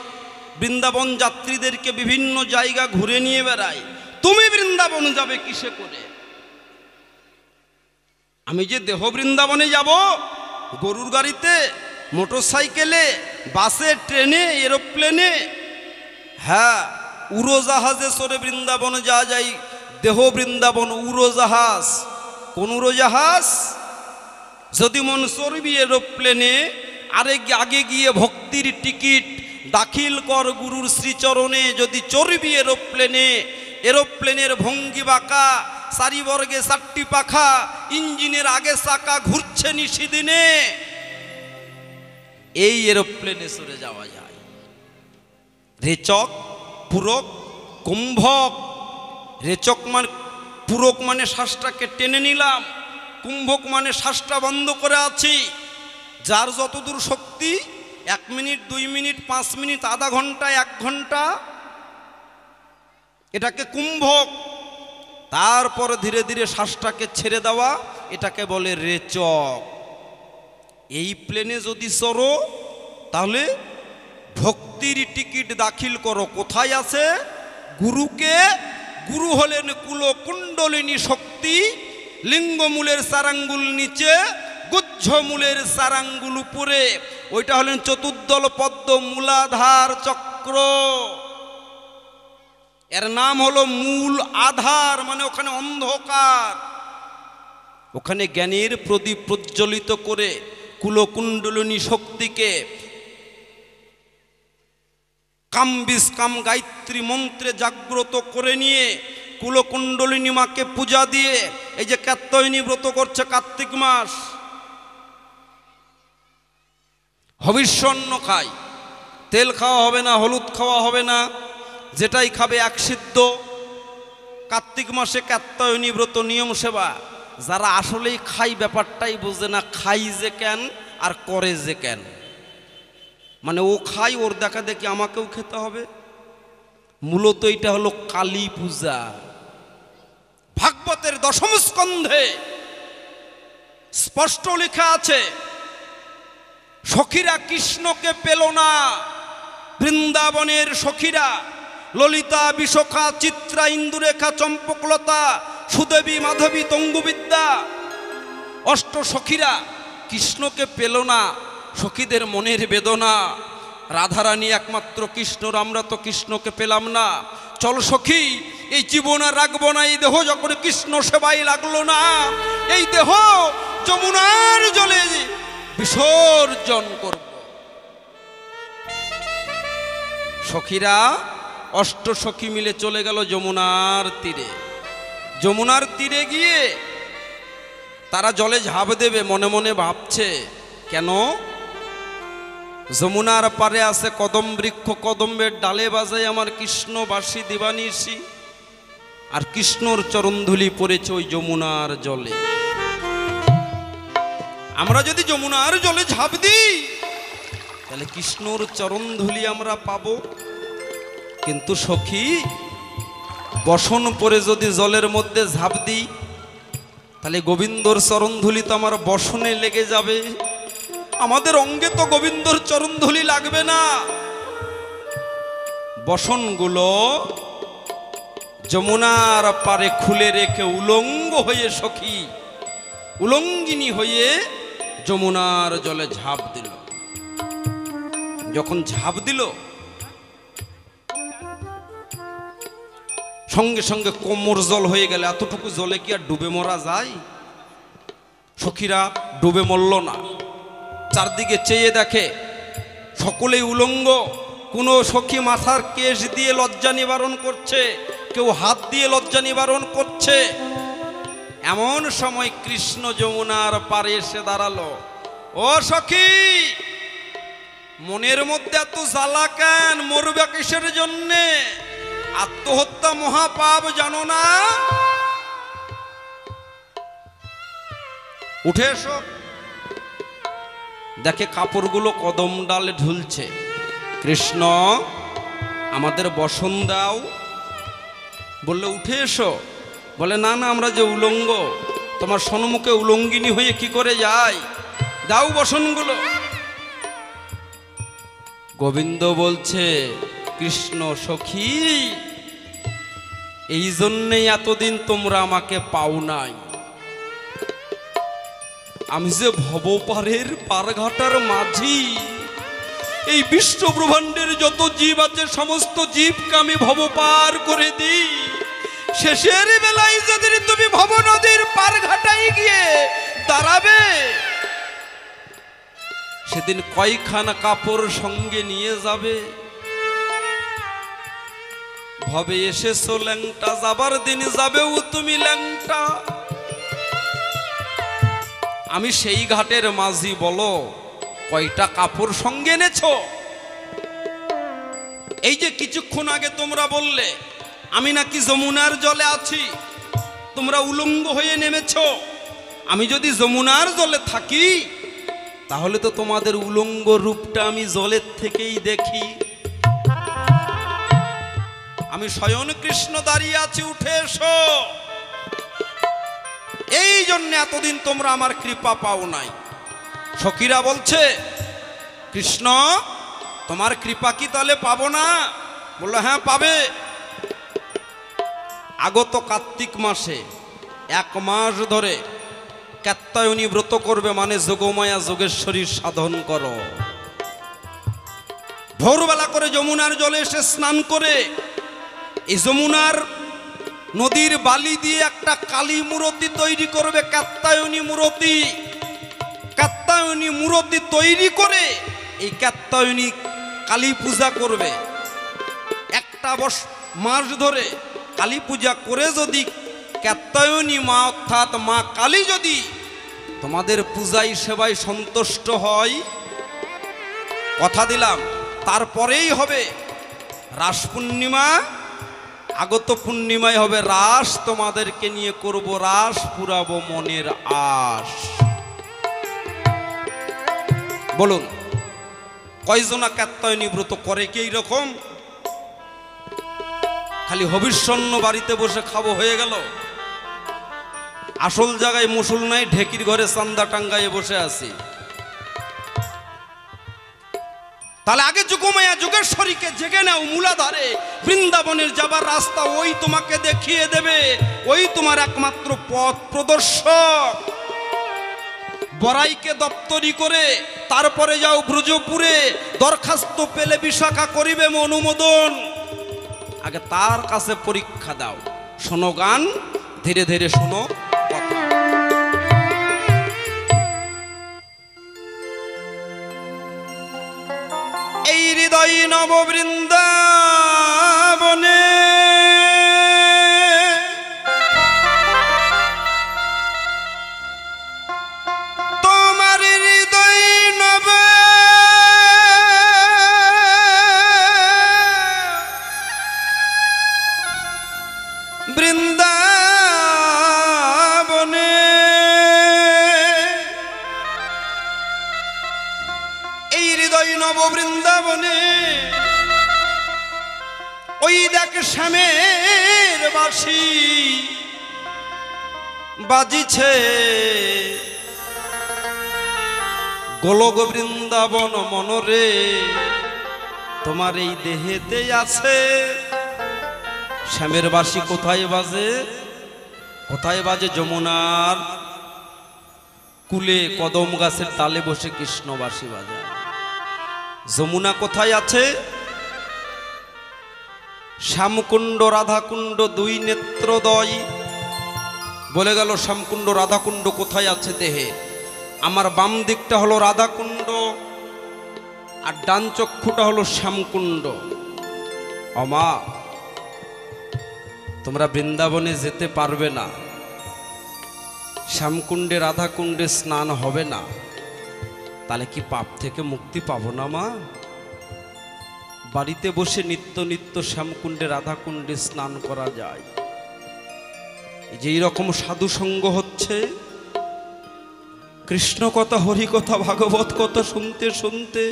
বৃন্দাবন যাত্রীদেরকে বিভিন্ন জায়গা ঘুরে নিয়ে বেড়ায়। তুমি বৃন্দাবন যাবে কিসে করে? আমি যে দেহ বৃন্দাবনে যাব, গরুর গাড়িতে, মোটর সাইকেলে, বাসে, ট্রেনে, এরোপ্লেনে? হ্যাঁ, উড়োজাহাজে চড়ে বৃন্দাবনে যাওয়া যায়। দেহ বৃন্দাবন উড়োজাহাজ। কোন উড়োজাহাজ? যদি মন চড়বি এরোপ্লেনে, আগে গিয়ে ভক্তির টিকিট দাখিল কর গুরুর শ্রীচরণে। যদি চড়বি এরোপ্লেনে, এরোপ্লেনের ভঙ্গি বাঁকা, চারিবর্গে 4টি পাখা, ইঞ্জিনের আগে চাকা ঘুরছে নিশিদিনে, এই এরোপ্লেনে চড়ে যাওয়া যায়। রেচক, পুরক, কুম্ভক। রেচক মানে, পুরক মানে শ্বাসটাকে টেনে নিলাম, কুম্ভক মানে শ্বাসটা বন্ধ করে আছি। যার যতদূর শক্তি, 1 মিনিট, 2 মিনিট, 5 মিনিট, আধা ঘন্টা, 1 ঘন্টা, এটাকে কুম্ভক। তারপর ধীরে ধীরে শ্বাসটাকে ছেড়ে দেওয়া, এটাকে বলে রেচক। এই প্লেনে যদি চড়ো, তাহলে ভক্তির টিকিট দাখিল করো। কোথায় আছে? গুরুকে। গুরু হলেন কুলকুণ্ডলিনী শক্তি, লিঙ্গমূলের 4 আঙ্গুল নিচে, গুহ্যমূলের 4 আঙ্গুল উপরে। ওইটা হলেন চতুর্দল পদ্ম, মূলাধার চক্র। এর নাম হলো মূল আধার, মানে ওখানে অন্ধকার। ওখানে জ্ঞানের প্রদীপ প্রজ্বলিত করে কুলকুণ্ডলিনী শক্তিকে কাম গায়ত্রী মন্ত্রে জাগ্রত করে নিয়ে কুলকুণ্ডলিনী মাকে পূজা দিয়ে এই যে কাত্যায়নী ব্রত করছে কার্তিক মাস, হবিষ্যন্ন খায়, তেল খাওয়া হবে না, হলুদ খাওয়া হবে না, যেটাই খাবে এক সিদ্ধ। কার্তিক মাসে কাত্যায়নী ব্রত নিয়ম সেবা। যারা আসলেই খাই ব্যাপারটাই বোঝে না, খাই যে কেন আর করে যে কেন। মানে ও খাই, ওর দেখা দেখি আমাকেও খেতে হবে। মূলত এটা হলো কালী পূজা। ভাগবতের দশম স্কন্ধে স্পষ্ট লেখা আছে, সখীরা কৃষ্ণকে পেল না। বৃন্দাবনের সখীরা ললিতা, বিশাখা, চিত্রা, ইন্দুরেখা, চম্পকলতা, সুদেবী, মাধবী, তঙ্গুবিদ্যা, অষ্ট সখীরা কৃষ্ণকে পেল না। সখীদের মনের বেদনা, রাধারানী একমাত্র কৃষ্ণর, আমরা তো কৃষ্ণকে পেলাম না। চল সখী, এই জীবন আর রাখবো না, এই দেহ যখন কৃষ্ণ সেবাই লাগলো না, এই দেহ যমুনার জলে বিসর্জন করব। সখীরা অষ্ট সখী মিলে চলে গেল যমুনার তীরে। যমুনার তীরে গিয়ে তারা জলে ঝাঁপ দেবে, মনে মনে ভাবছে কেন? যমুনার পারে আছে কদম বৃক্ষ, কদম্বের ডালে বাজায় আমার কৃষ্ণ বাসী দিবানিশি, আর কৃষ্ণর চরণধুলি পড়েছে ওই যমুনার জলে। আমরা যদি যমুনার জলে ঝাঁপ দিই তাহলে কৃষ্ণর চরণধুলি আমরা পাবো। কিন্তু সখী, বসন পরে যদি জলের মধ্যে ঝাঁপ দিই তাহলে গোবিন্দর চরণধুলি তো আমার বসনে লেগে যাবে, আমাদের অঙ্গে তো গোবিন্দর চরণধুলি লাগবে না। বসনগুলো যমুনার পারে খুলে রেখে উলঙ্গ হয়ে সখী, উলঙ্গিনী হয়ে যমুনার জলে ঝাঁপ দিল। যখন ঝাঁপ দিল সঙ্গে সঙ্গে কোমর জল হয়ে গেল। এতটুকু জলে কি আর ডুবে মরা যায়? সখীরা ডুবে মরল না। চারদিকে চেয়ে দেখে সকলেই উলঙ্গ। কোনো সখী মাথার কেশ দিয়ে লজ্জা নিবারণ করছে, কেউ হাত দিয়ে লজ্জা নিবারণ করছে। এমন সময় কৃষ্ণ যমুনার পারে এসে দাঁড়ালো। ও সখী, মনের মধ্যে এত জ্বালা কেন? মরবে কিসের জন্যে? আত্মহত্যা মহাপাপ জানো না? উঠে এসো। দেখে কাপড়গুলো কদম ডালে ঝুলছে। কৃষ্ণ, আমাদের বসন দাও। বললে উঠে এসো। বলে না না, আমরা যে উলঙ্গ, তোমার সম্মুখে উলঙ্গিনী হয়ে কি করে যাই? দাও বসনগুলো। গোবিন্দ বলছে, কৃষ্ণ সখী, এই জন্যেই এতদিন তোমরা আমাকে পাও নাই। আমি যে ভবপারের পারঘাটার মাঝি, এই বিশ্ব ব্রহ্মাণ্ডের যত জীব আছে সমস্ত জীবকে আমি ভবপার করে দিই। শেষের বেলায় যদি তুমি ভব নদীর পারঘাটায় গিয়ে দাঁড়াবে, সেদিন কয়খানা কাপড় সঙ্গে নিয়ে যাবে? ভবে এসেছো ল্যাংটা, যাবার দিন যাবেও তুমি ল্যাংটা। আমি সেই ঘাটের মাঝি, বলো কয়টা কাপড় সঙ্গে এনেছো? এই যে কিছুক্ষণ আগে তোমরা বললে আমি নাকি যমুনার জলে আছি, তোমরা উলঙ্গ হয়ে নেমেছো। আমি যদি যমুনার জলে থাকি তাহলে তো তোমাদের উলঙ্গ রূপটা আমি জলের থেকেই দেখি। আমি স্বয়ং কৃষ্ণ দাঁড়িয়ে আছি, উঠে এসো। এই জন্য এতদিন তোমরা আমার কৃপা পাও নাই। সখীরা বলছে, কৃষ্ণ তোমার কৃপা কি তাহলে পাবো না? বললো হ্যাঁ পাবে। আগত কার্তিক মাসে 1 মাস ধরে কাত্যায়নী ব্রত করবে, মানে যোগমায়া যোগেশ্বরীর সাধন করো। ভোরবেলা করে যমুনার জলে এসে স্নান করে এই যমুনার নদীর বালি দিয়ে একটা কালী মূর্তি তৈরি করবে, কাত্যায়নী মূর্তি। কাত্যায়নী মূর্তি তৈরি করে এই কাত্যায়নী কালী পূজা করবে। 1 মাস ধরে কালী পূজা করে যদি কাত্যায়নী মা অর্থাৎ মা কালী যদি তোমাদের পূজায় সেবায় সন্তুষ্ট হয়, কথা দিলাম তারপরেই হবে রাস পূর্ণিমা, আগত পূর্ণিমায় হবে রাস, তোমাদেরকে নিয়ে করব রাস, পুরাবো মনের আশ। বলুন কয়জনা কাত্যায়নী ব্রত করে কি এইরকম? খালি হবিষ্যন্ন বাড়িতে বসে খাবো হয়ে গেল, আসল জায়গায় মুসুল নাই, ঢেকির ঘরে চান্দা টাঙ্গাইয়ে বসে আছি। তাহলে আগে যুগমায়া যোগেশ্বরীকে জেগে নাও মূলাধারে, বৃন্দাবনের যাবার রাস্তা ওই তোমাকে দেখিয়ে দেবে, ওই তোমার একমাত্র পথ প্রদর্শক। বড়াইকে দপ্তরি করে তারপরে যাও ব্রজপুরে, দরখাস্ত পেলে বিশাখা করিবে অনুমোদন। আগে তার কাছে পরীক্ষা দাও, শোনো গান, ধীরে ধীরে শোনো কথা। এই হৃদয় নববৃন্দাবনে তোমার হৃদয় নব বৃন্দাবনে এই হৃদয় নব বৃন্দাবনে ওই দেখ শ্যামের বাঁশি বাজিছে, গোলক বৃন্দাবন মনরে তোমার এই দেহেতে আছে। শ্যামের বাঁশি কোথায় বাজে? কোথায় বাজে? যমুনার কুলে কদম গাছের তালে বসে কৃষ্ণ বাঁশি বাজায়। যমুনা কোথায় আছে? শ্যামকুণ্ড রাধাকুণ্ড দুই নেত্রদয়। বলে গেল শ্যামকুণ্ড রাধাকুণ্ড কোথায় আছে দেহে? আমার বাম দিকটা হলো রাধাকুণ্ড আর ডান চক্ষুটা হলো শ্যামকুণ্ড। অমা তোমরা বৃন্দাবনে যেতে পারবে না, শ্যামকুণ্ডে রাধাকুণ্ডে স্নান হবে না, তাহলে কি পাপ থেকে মুক্তি পাবো না মা? বাড়িতে বসে নিত্য নিত্য শ্যামকুণ্ডে রাধাকুণ্ডে স্নান করা যায়। যে রকম সাধু সঙ্গ হচ্ছে, কৃষ্ণ কথা হরি কথা ভাগবত কথা শুনতে শুনতে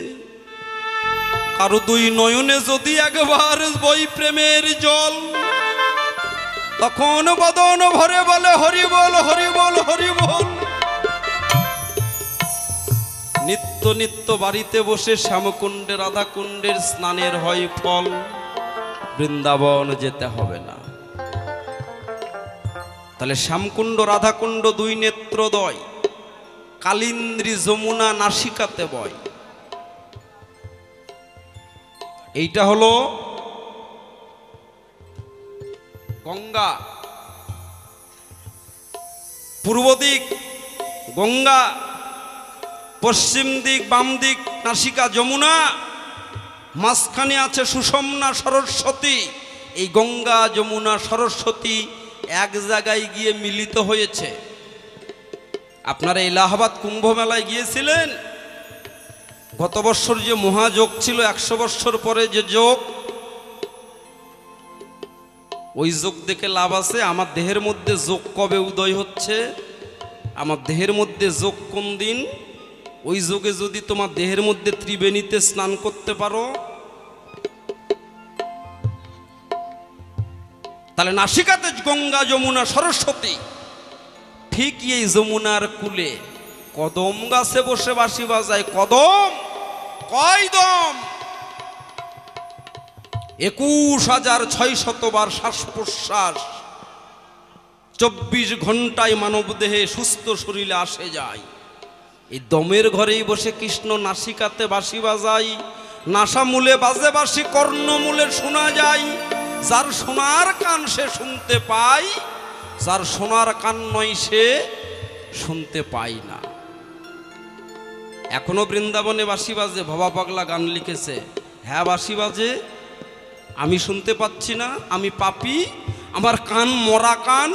কারো দুই নয়নে যদি একবার বই প্রেমের জল, তখন বদন ভরে বলে হরি বল হরি বল হরি বল। নিত্য নিত্য বাড়িতে বসে শ্যামকুণ্ডে রাধাকুণ্ডের স্নানের হয় ফল, বৃন্দাবন যেতে হবে না। তাহলে শ্যামকুণ্ড রাধাকুণ্ড দুই নেত্রদয়, কালিন্দ্রী যমুনা নাসিকাতে বয়। এইটা হলো গঙ্গা, পূর্ব দিক গঙ্গা, পশ্চিম দিক বাম দিক নাসিকা যমুনা, মাঝখানে আছে সুষমনা সরস্বতী। এই গঙ্গা যমুনা সরস্বতী এক জায়গায় গিয়ে মিলিত হয়েছে। আপনারা এলাহাবাদ কুম্ভ মেলায় গিয়েছিলেন? গত বছর যে মহাযোগ ছিল, 100 বছর পরে যে যোগ, ওই যোগ দেখে লাভ আছে? আমার দেহের মধ্যে যোগ কবে উদয় হচ্ছে, আমার দেহের মধ্যে যোগ কোন দিন, ওই যোগে যদি তোমার দেহের মধ্যে ত্রিবেণীতে স্নান করতে পারো, তাহলে নাসিকাতে গঙ্গা যমুনা সরস্বতী, ঠিক এই যমুনার কুলে কদম গাছে বসে বাঁশি বাজায়। কদম কয়দম 21,600 বার শ্বাস প্রশ্বাস 24 ঘন্টায় মানব দেহে সুস্থ শরীরে আসে যায়। এই দমের ঘরেই বসে কৃষ্ণ নাসিকাতে বাঁশি বাজায়। নাসা মূলে বাজে বাঁশি, কর্ণমূলে শোনা যায়। যার সোনার কান সে শুনতে পায়, যার সোনার কান নয় সে শুনতে পায় না। এখনো বৃন্দাবনে বাঁশি বাজে। ভবা পাগলা গান লিখেছে, হ্যাঁ বাঁশি বাজে, আমি শুনতে পাচ্ছি না, আমি পাপী, আমার কান মরা কান,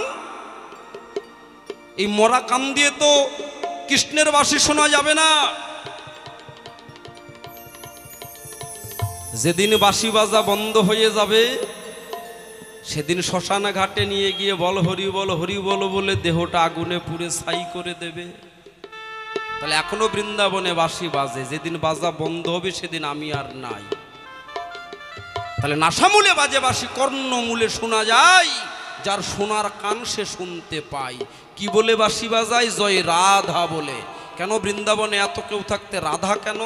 এই মরা কান দিয়ে তো কৃষ্ণের বাঁশি শোনা যাবে না। যেদিন বাঁশি বাজা বন্ধ হয়ে যাবে সেদিন শ্মশান ঘাটে নিয়ে গিয়ে বল হরি বল হরি বল বলে দেহটা আগুনে পুড়ে ছাই করে দেবে। তাহলে এখনো বৃন্দাবনে বাঁশি বাজে, যেদিন বাজা বন্ধ হবে সেদিন আমি আর নাই। তাহলে নাসামূলে বাজে বাঁশি, কর্ণমূলে শোনা যায়, যার শোনার কান সে শুনতে পায়। কি বলে বাঁশি বাজায়? জয় রাধা বলে। কেন বৃন্দাবনে এত কেউ থাকতে রাধা কেন?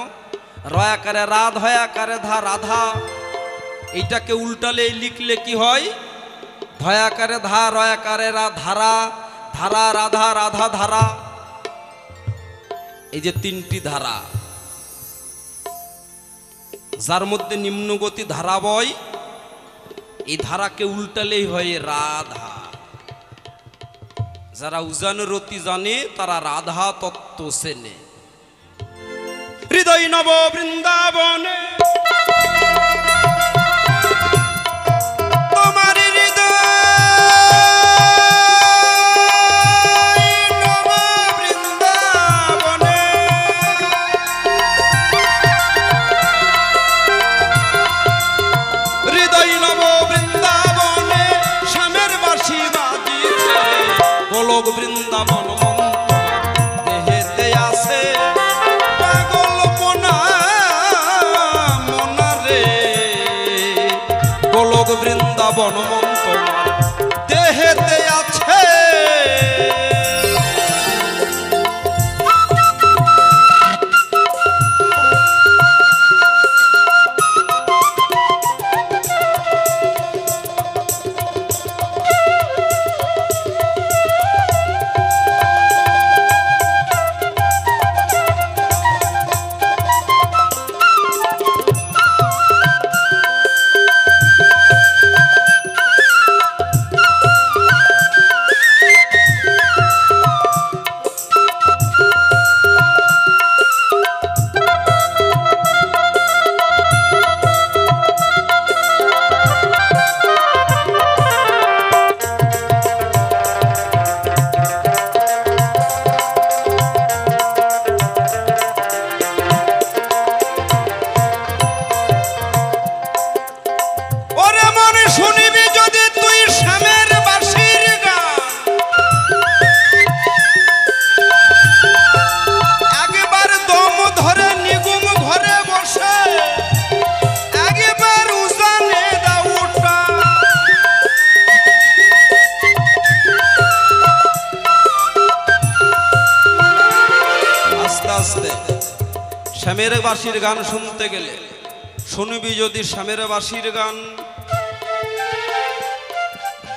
রয়াকারে রাধ, হয়াকারে ধা, রাধা। এইটাকে উল্টালে লিখলে কি হয়? ধয়াকারে ধা, রয়াকারে রা, ধারা, ধারা রাধা, রাধা ধারা। এই যে তিনটি ধারা, যার মধ্যে নিম্নগতি ধারা বয়, এই ধারাকে উল্টালেই হয় রাধা। যারা উজানের রতি জানে তারা রাধা তত্ত্ব চেনে। হৃদয় নব বৃন্দাবনে তোমার গোলক বৃন্দাবন দেহেতে আছে পাগল মনা মনা রে। গোলক বৃন্দাবন মন তোমার দেহেতে আছে। শ্যামের বাঁশির গান শুনতে গেলে শুনবি যদি শ্যামের বাঁশির গান,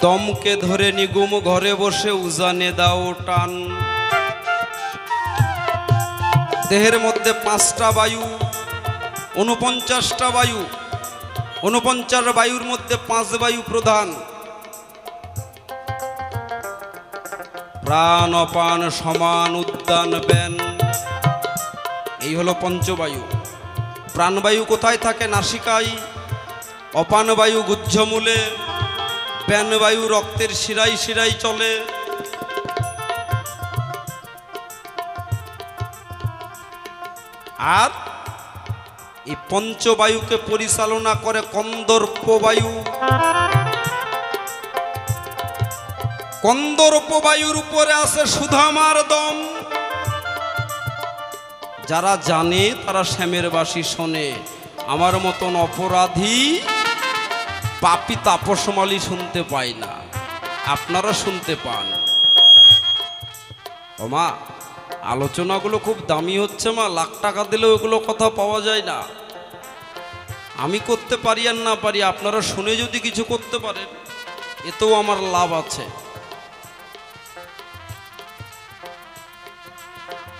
দমকে ধরে নিগুম ঘরে বসে উজানে দাও টান। দেহের মধ্যে 5টা বায়ু, 49টা বায়ু, 49 বায়ুর মধ্যে 5 বায়ু প্রধান। প্রাণ অপান সমান উদ্যান ব্যান, এই হলো পঞ্চবায়ু। প্রাণবায়ু কোথায় থাকে? নাসিকায়। অপান বায়ু গুহ্যমূলে, ব্যানবায়ু রক্তের শিরায় শিরায় চলে। আর এই পঞ্চবায়ুকে পরিচালনা করে কন্দর্প বায়ু। কন্দর্প বায়ুর উপরে আছে সুধামার দম। যারা জানে তারা শ্যামের বাঁশি শোনে। আমার মতন অপরাধী পাপী তাপসমালী শুনতে পায় না, আপনারা শুনতে পান। ও মা, আলোচনাগুলো খুব দামি হচ্ছে মা, লাখ টাকা দিলেও ওগুলো কথা পাওয়া যায় না। আমি করতে পারি আর না পারি, আপনারা শুনে যদি কিছু করতে পারেন এতেও আমার লাভ আছে।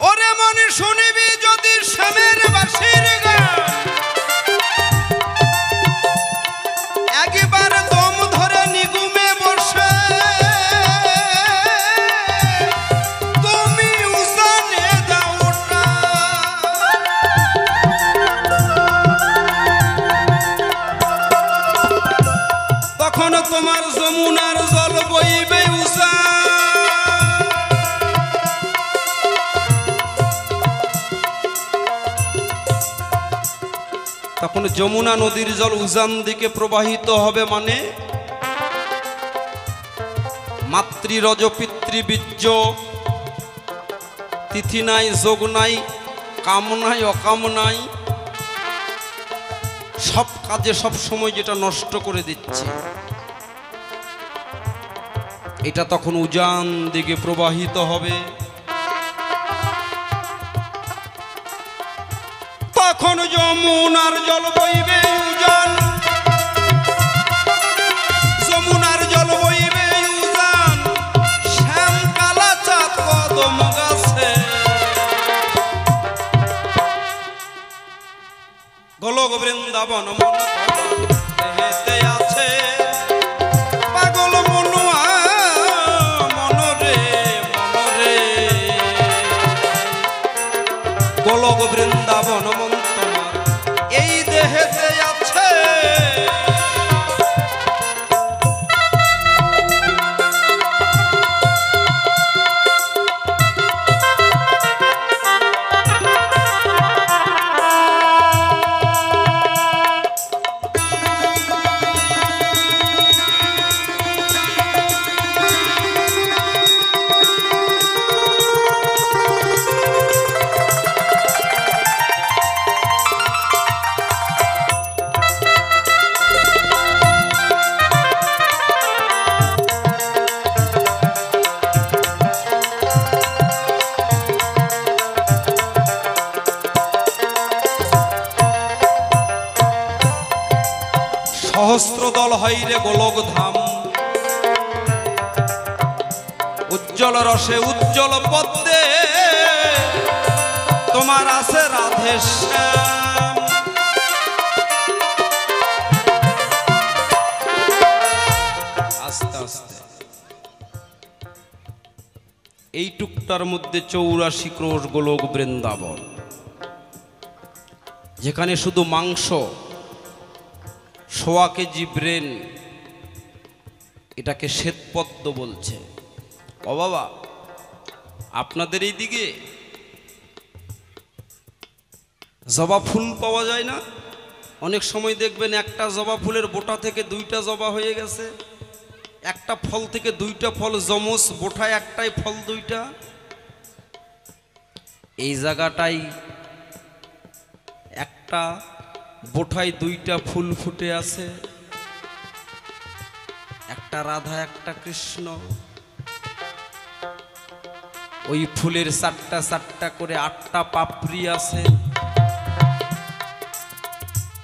ওরে মনে শুনিবি যদি শ্যামের বাঁশির গান, একবার দম ধরে নিগুমে বসে তুমি উজানে দাও টান। তখন তোমার যমুনার জল বইবে উজান। তখন যমুনা নদীর জল উজান দিকে প্রবাহিত হবে, মানে মাতৃরজ পিতৃবীর্য, তিথি নাই, যোগ নাই, কাম নাই, অকাম নাই, সব কাজে সব সময় যেটা নষ্ট করে দিচ্ছে, এটা তখন উজান দিকে প্রবাহিত হবে। তখন যমুনার জল বইবে উজান, যমুনার জল বইবে উজান, শ্যাম কালা চাঁদ কদম গাছে, গোলক বৃন্দাবন মন দেহেতে আছে, পাগল মনুয়া মনরে মনরে, গোলক বৃন্দাবন মন তোমার এই দেহেতে আছে। সহস্র দল হইরে গোলক ধাম, উজ্জ্বল রসে উজ্জ্বল পদ্মে তোমার আছে রাধে শ্যাম। আস্তে আস্তে এই টুকটার মধ্যে 84 ক্রোশ গোলক বৃন্দাবন, যেখানে শুধু মাংস, 1.25 কেজি ব্রেন, এটাকে শ্বেতপদ্ম বলছে। ও বাবা, আপনাদের এই দিকে জবা ফুল পাওয়া যায় না? অনেক সময় দেখবেন একটা জবা ফুলের বোটা থেকে 2টা জবা হয়ে গেছে, একটা ফল থেকে 2টা ফল জমস, বোটায় একটাই ফল 2টা। এই জায়গাটাই একটা বোঠায় 2টা ফুল ফুটে আছে, একটা রাধা একটা কৃষ্ণ। ওই ফুলের 4টা 4টা করে 8টা পাপড়ি আছে।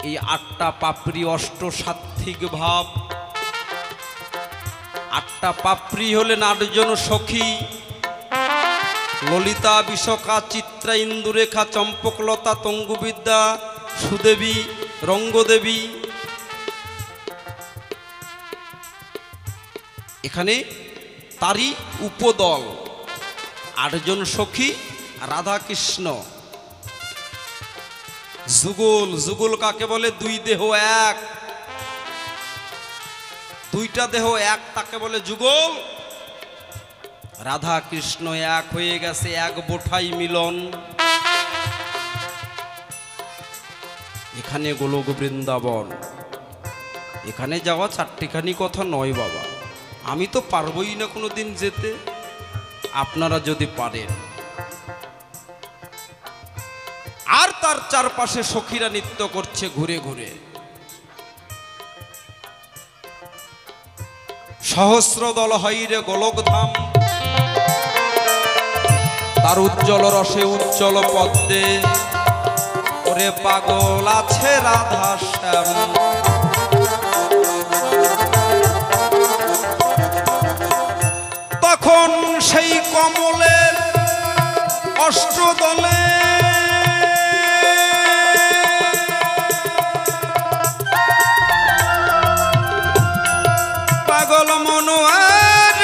এই 8টা পাপড়ি অষ্টসাত্ত্বিক ভাব। 8টা পাপড়ি হলেন 8 জন সখী, ললিতা, বিশাখা, চিত্রা, ইন্দুরেখা, চম্পকলতা, তঙ্গুবিদ্যা, সুদেবী, রঙ্গদেবী। এখানে তারই উপদল 8 জন সখী, রাধা কৃষ্ণ। যুগল, যুগল কাকে বলে? 2 দেহ এক, 2টা দেহ এক, তাকে বলে যুগল। রাধা কৃষ্ণ এক হয়ে গেছে, এক বোঠাই মিলন। এখানে গোলক বৃন্দাবন, এখানে যাওয়া 4টিখানি কথা নয় বাবা। আমি তো পারবই না কোনোদিন যেতে, আপনারা যদি পারেন। আর তার চারপাশে সখীরা নৃত্য করছে ঘুরে ঘুরে। সহস্র দল হইরে গোলক ধাম, তার উজ্জ্বল রসে উজ্জ্বল পদ্মে ওরে পাগল আছে রাধা শ্যাম। তখন সেই কমলের অষ্টদলে পাগল মনোয়ার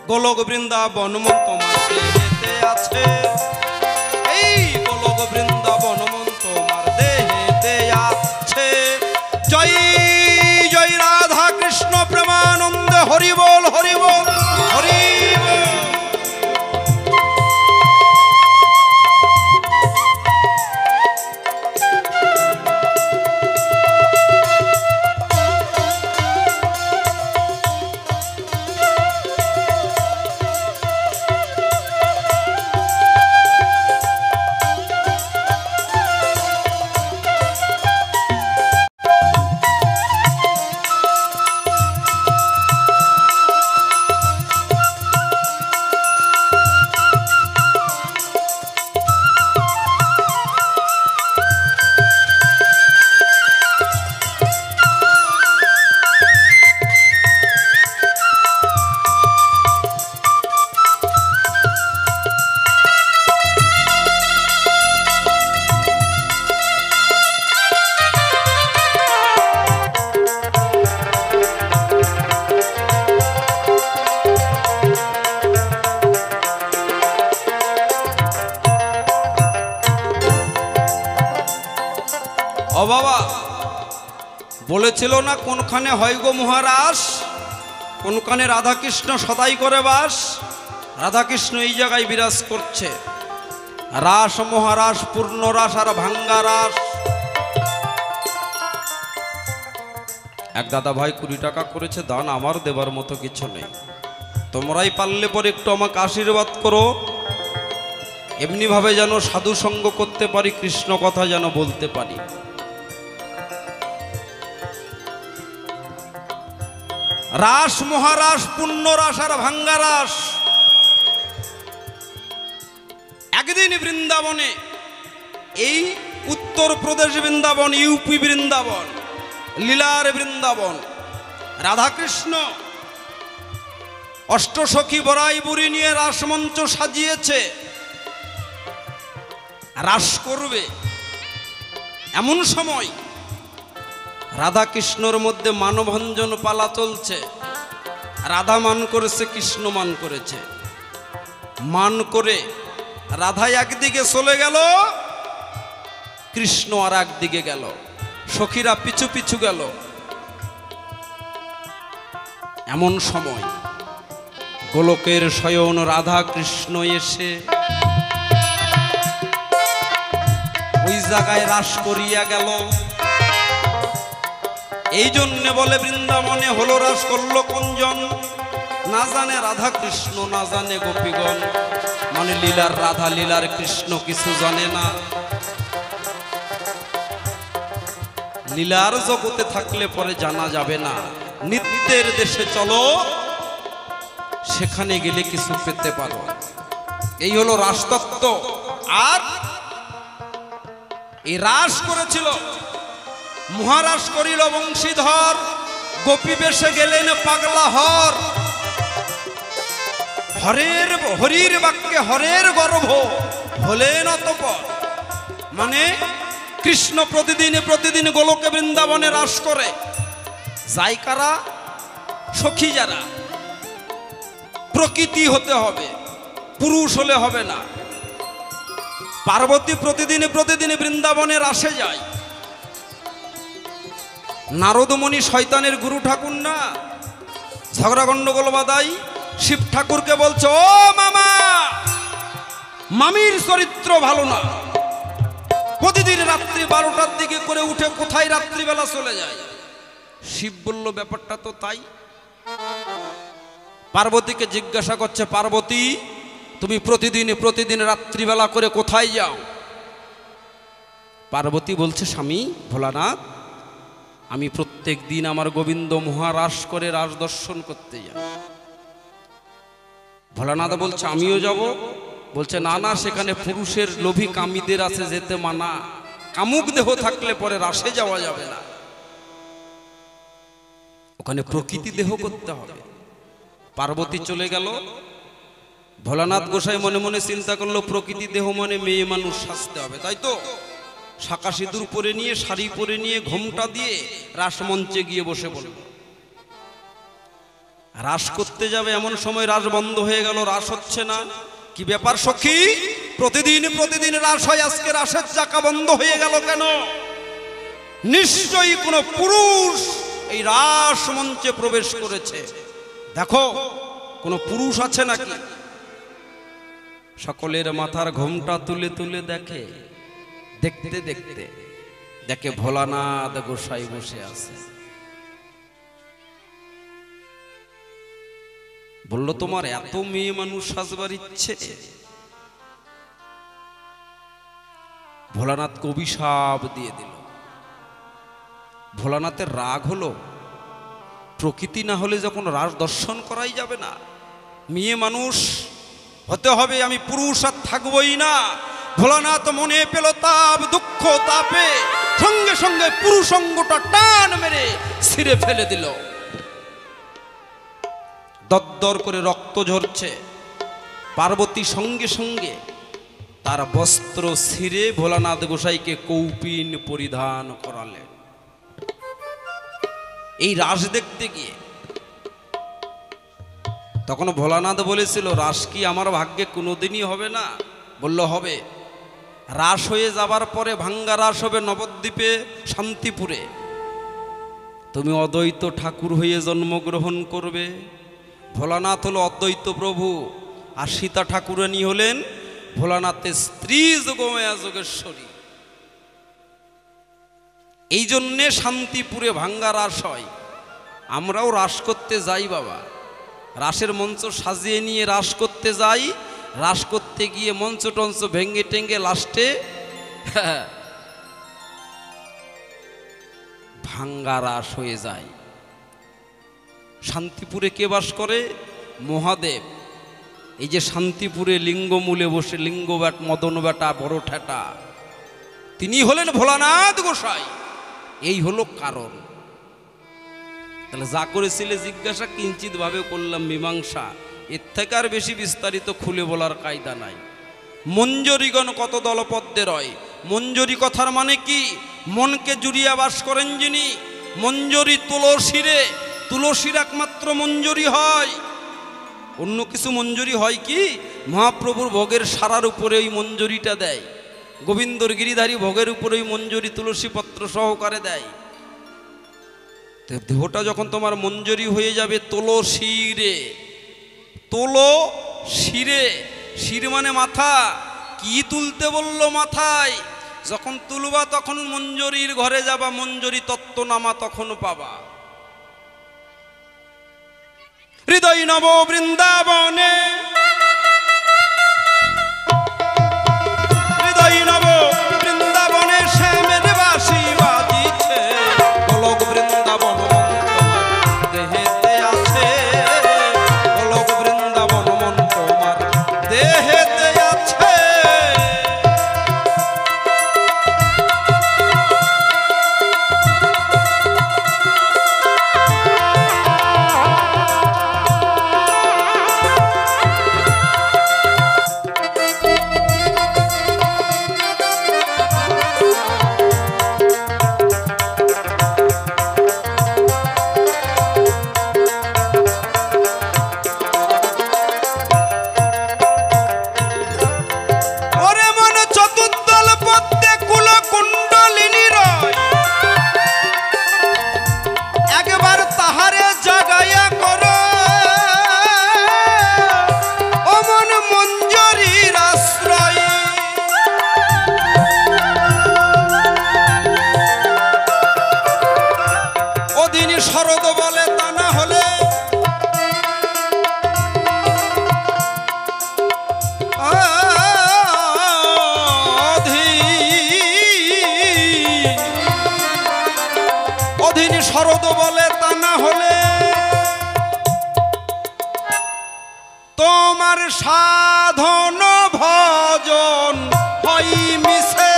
গোলক বৃন্দাবন মন তোমার দেহেতে আছে, এই গোলক বৃন্দাবন মন তোমার দেহেতে আছে। জয় জয় রাধা কৃষ্ণ প্রেমানন্দে, হরি বল হরি বল হরি বল। ও বাবা, বলেছিল না কোনখানে হয় গো মহারাস, কোনখানে রাধাকৃষ্ণ সদাই করে বাস। রাধাকৃষ্ণ এই জায়গায় বিরাজ করছে। রাস মহারাস, পূর্ণ রাস আর ভাঙ্গা রাস। এক দাদা ভাই 20 টাকা করেছে দান, আমার দেবার মতো কিছু নেই। তোমরাই পারলে পরে একটু আমাকে আশীর্বাদ করো, এমনিভাবে যেন সাধু সঙ্গ করতে পারি, কৃষ্ণ কথা যেন বলতে পারি। রাস মহারাস, পূর্ণ রাস আর ভাঙ্গা রাস। একদিন বৃন্দাবনে, এই উত্তরপ্রদেশ বৃন্দাবন, ইউপি বৃন্দাবন, লীলার বৃন্দাবন, রাধাকৃষ্ণ অষ্টসখী বরাই বুড়ি নিয়ে রাসমঞ্চ সাজিয়েছে, রাস করবে। এমন সময় রাধাকৃষ্ণর মধ্যে মানভঞ্জন পালা চলছে। রাধা মান করেছে, কৃষ্ণ মান করেছে। মান করে রাধা একদিকে চলে গেল, কৃষ্ণ আর একদিকে গেল, সখীরা পিছু পিছু গেল। এমন সময় গোলকের শয়ন রাধা কৃষ্ণ এসে ওই জায়গায় রাস করিয়া গেল। এই জন্য বলে বৃন্দাবনে হলো রাস করলো কুঞ্জন। না জানে রাধা কৃষ্ণ, না জানে গোপীগণ, মানে লীলার রাধা লীলার কৃষ্ণ কিছু জানে না। লীলার জগতে থাকলে পরে জানা যাবে না। নিত্যের দেশে চলো, সেখানে গেলে কিছু পেতে পারো। এই হলো রাসতত্ত্ব। আর এই রাস করেছিল, মহারাস করিল বংশীধর, গোপী বেশে গেলেন পাগলা হর। হরির বাক্যে হরের গর্ভ হলেন অতঃপর। মানে কৃষ্ণ প্রতিদিন গোলকে বৃন্দাবনে রাস করে। যাই কারা? সখী যারা। প্রকৃতি হতে হবে, পুরুষ হলে হবে না। পার্বতী প্রতিদিন বৃন্দাবনে রাসে যায়। নারদমণি শয়তানের গুরু ঠাকুর না, ঝগড়া গন্ডগোল বাদাই শিব ঠাকুরকে বলছে, ও মামা, মামির চরিত্র ভালো না। প্রতিদিন রাত্রি 12টার দিকে করে উঠে কোথায় রাত্রিবেলা চলে যায়। শিব বলল, ব্যাপারটা তো তাই। পার্বতীকে জিজ্ঞাসা করছে, পার্বতী, তুমি প্রতিদিন রাত্রিবেলা করে কোথায় যাও? পার্বতী বলছে, স্বামী ভোলানাথ, আমি প্রত্যেক দিন আমার গোবিন্দ মহারাস করে রাস দর্শন করতে যাই। ভোলানাথ বলছে, আমিও যাব। বলছে, না না, সেখানে পুরুষের লোভী কামীদের আছে, যেতে মানা। কামুক দেহ থাকলে পরে রাসে যাওয়া যাবে না, ওখানে প্রকৃতি দেহ করতে হবে। পার্বতী চলে গেল। ভোলানাথ গোসাই মনে মনে চিন্তা করলো, প্রকৃতি দেহ মানে মেয়ে মানুষ সাজতে হবে, তাই তো? শাঁকা সিঁদুর পরে নিয়ে, শাড়ি পরে নিয়ে, ঘোমটা দিয়ে রাসমঞ্চে গিয়ে বসে পড়ল। রাস করতে যাবে, এমন সময় রাস বন্ধ হয়ে গেল, রাস হচ্ছে না। কি ব্যাপার সখী, প্রতিদিন প্রতিদিন রাস হয়, আজকে রাসের চাকা বন্ধ হয়ে গেল কেন? নিশ্চয়ই কোনো পুরুষ এই রাস মঞ্চে প্রবেশ করেছে, দেখো কোনো পুরুষ আছে নাকি। সকলের মাথার ঘোমটা তুলে তুলে দেখে, দেখতে দেখতে দেখে ভোলানাথ গোসাই বসে আছে। বলল, তোমার এত মেয়ে মানুষ সাজবার ইচ্ছে? ভোলানাথকে অভিশাপ দিয়ে দিল। ভোলানাথের রাগ হলো, প্রকৃতি না হলে যখন রাস দর্শন করাই যাবে না, মেয়ে মানুষ হতে হবে, আমি পুরুষ আর থাকবই না। ভোলানাথ মনে পেল তাপ, দুঃখ তাপে সঙ্গে সঙ্গে পুরুষঙ্গটা টান মেরে ছিঁড়ে ফেলে দিল। দরদর করে রক্ত ঝরছে। পার্বতী সঙ্গে সঙ্গে তার বস্ত্র ছিঁড়ে ভোলানাথ গোসাইকে কৌপিন পরিধান করালেন। এই রাস দেখতে গিয়ে তখন ভোলানাথ বলেছিল, রাস কি আমার ভাগ্যে কোনোদিনই হবে না? বলল, হবে। রাস হয়ে যাবার পরে ভাঙ্গা রাস হবে নবদ্বীপে শান্তিপুরে। তুমি অদ্বৈত ঠাকুর হয়ে জন্মগ্রহণ করবে। ভোলানাথ হলো অদ্বৈত প্রভু, আর সীতা ঠাকুরানী হলেন ভোলানাথের স্ত্রী যোগমায়া যোগেশ্বরী। এই জন্যে শান্তিপুরে ভাঙ্গা রাস হয়। আমরাও রাস করতে যাই বাবা, রাসের মঞ্চ সাজিয়ে নিয়ে রাস করতে যাই। রাস করতে গিয়ে মঞ্চ টঞ্চ ভেঙ্গে টেঙ্গে লাস্টে ভাঙ্গা রাস হয়ে যায়। শান্তিপুরে কে বাস করে? মহাদেব। এই যে শান্তিপুরে লিঙ্গমূলে বসে লিঙ্গ মদন বেটা বড় ঠেটা, তিনি হলেন ভোলানাথ গোসাই। এই হলো কারণ। তাহলে যা করেছিলে জিজ্ঞাসা কিঞ্চিত ভাবে করলাম মীমাংসা, এর থেকে আর বেশি বিস্তারিত খুলে বলার কায়দা নাই। মঞ্জরীগণ কত দলপদ্মে রয়। মঞ্জরী কথার মানে কি? মনকে জুড়িয়া বাস করেন যিনি। মঞ্জরী তুলসীরে, তুলসীর একমাত্র মঞ্জরী হয়, অন্য কিছু মঞ্জরী হয় কি? মহাপ্রভুর ভোগের সারার উপরে ওই মঞ্জরীটা দেয়। গোবিন্দর গিরিধারী ভোগের উপরে ওই মঞ্জরী তুলসী পত্র সহকারে দেয়। দেহটা যখন তোমার মঞ্জরী হয়ে যাবে তুলসীরে, তোলো শিরে, শির মানে মাথা। কি তুলতে বলল মাথায়? যখন তুলবা তখন মঞ্জরীর ঘরে যাবা, মঞ্জরী তত্ত্বনামা তখন পাবা। হৃদয় নব বৃন্দাবনে, হৃদয় নব বৃন্দাবনে শ্যামের বাঁশি বাজিছে। গোলক বৃন্দাবন তোমার দেহেতে আছে, গোলক বৃন্দাবন মন তোমার দেহেতে আছে। শরদ বলে তা না হলে অধীন, শরদ বলে তা না হলে তোমার সাধন ভজন হয় মিশে।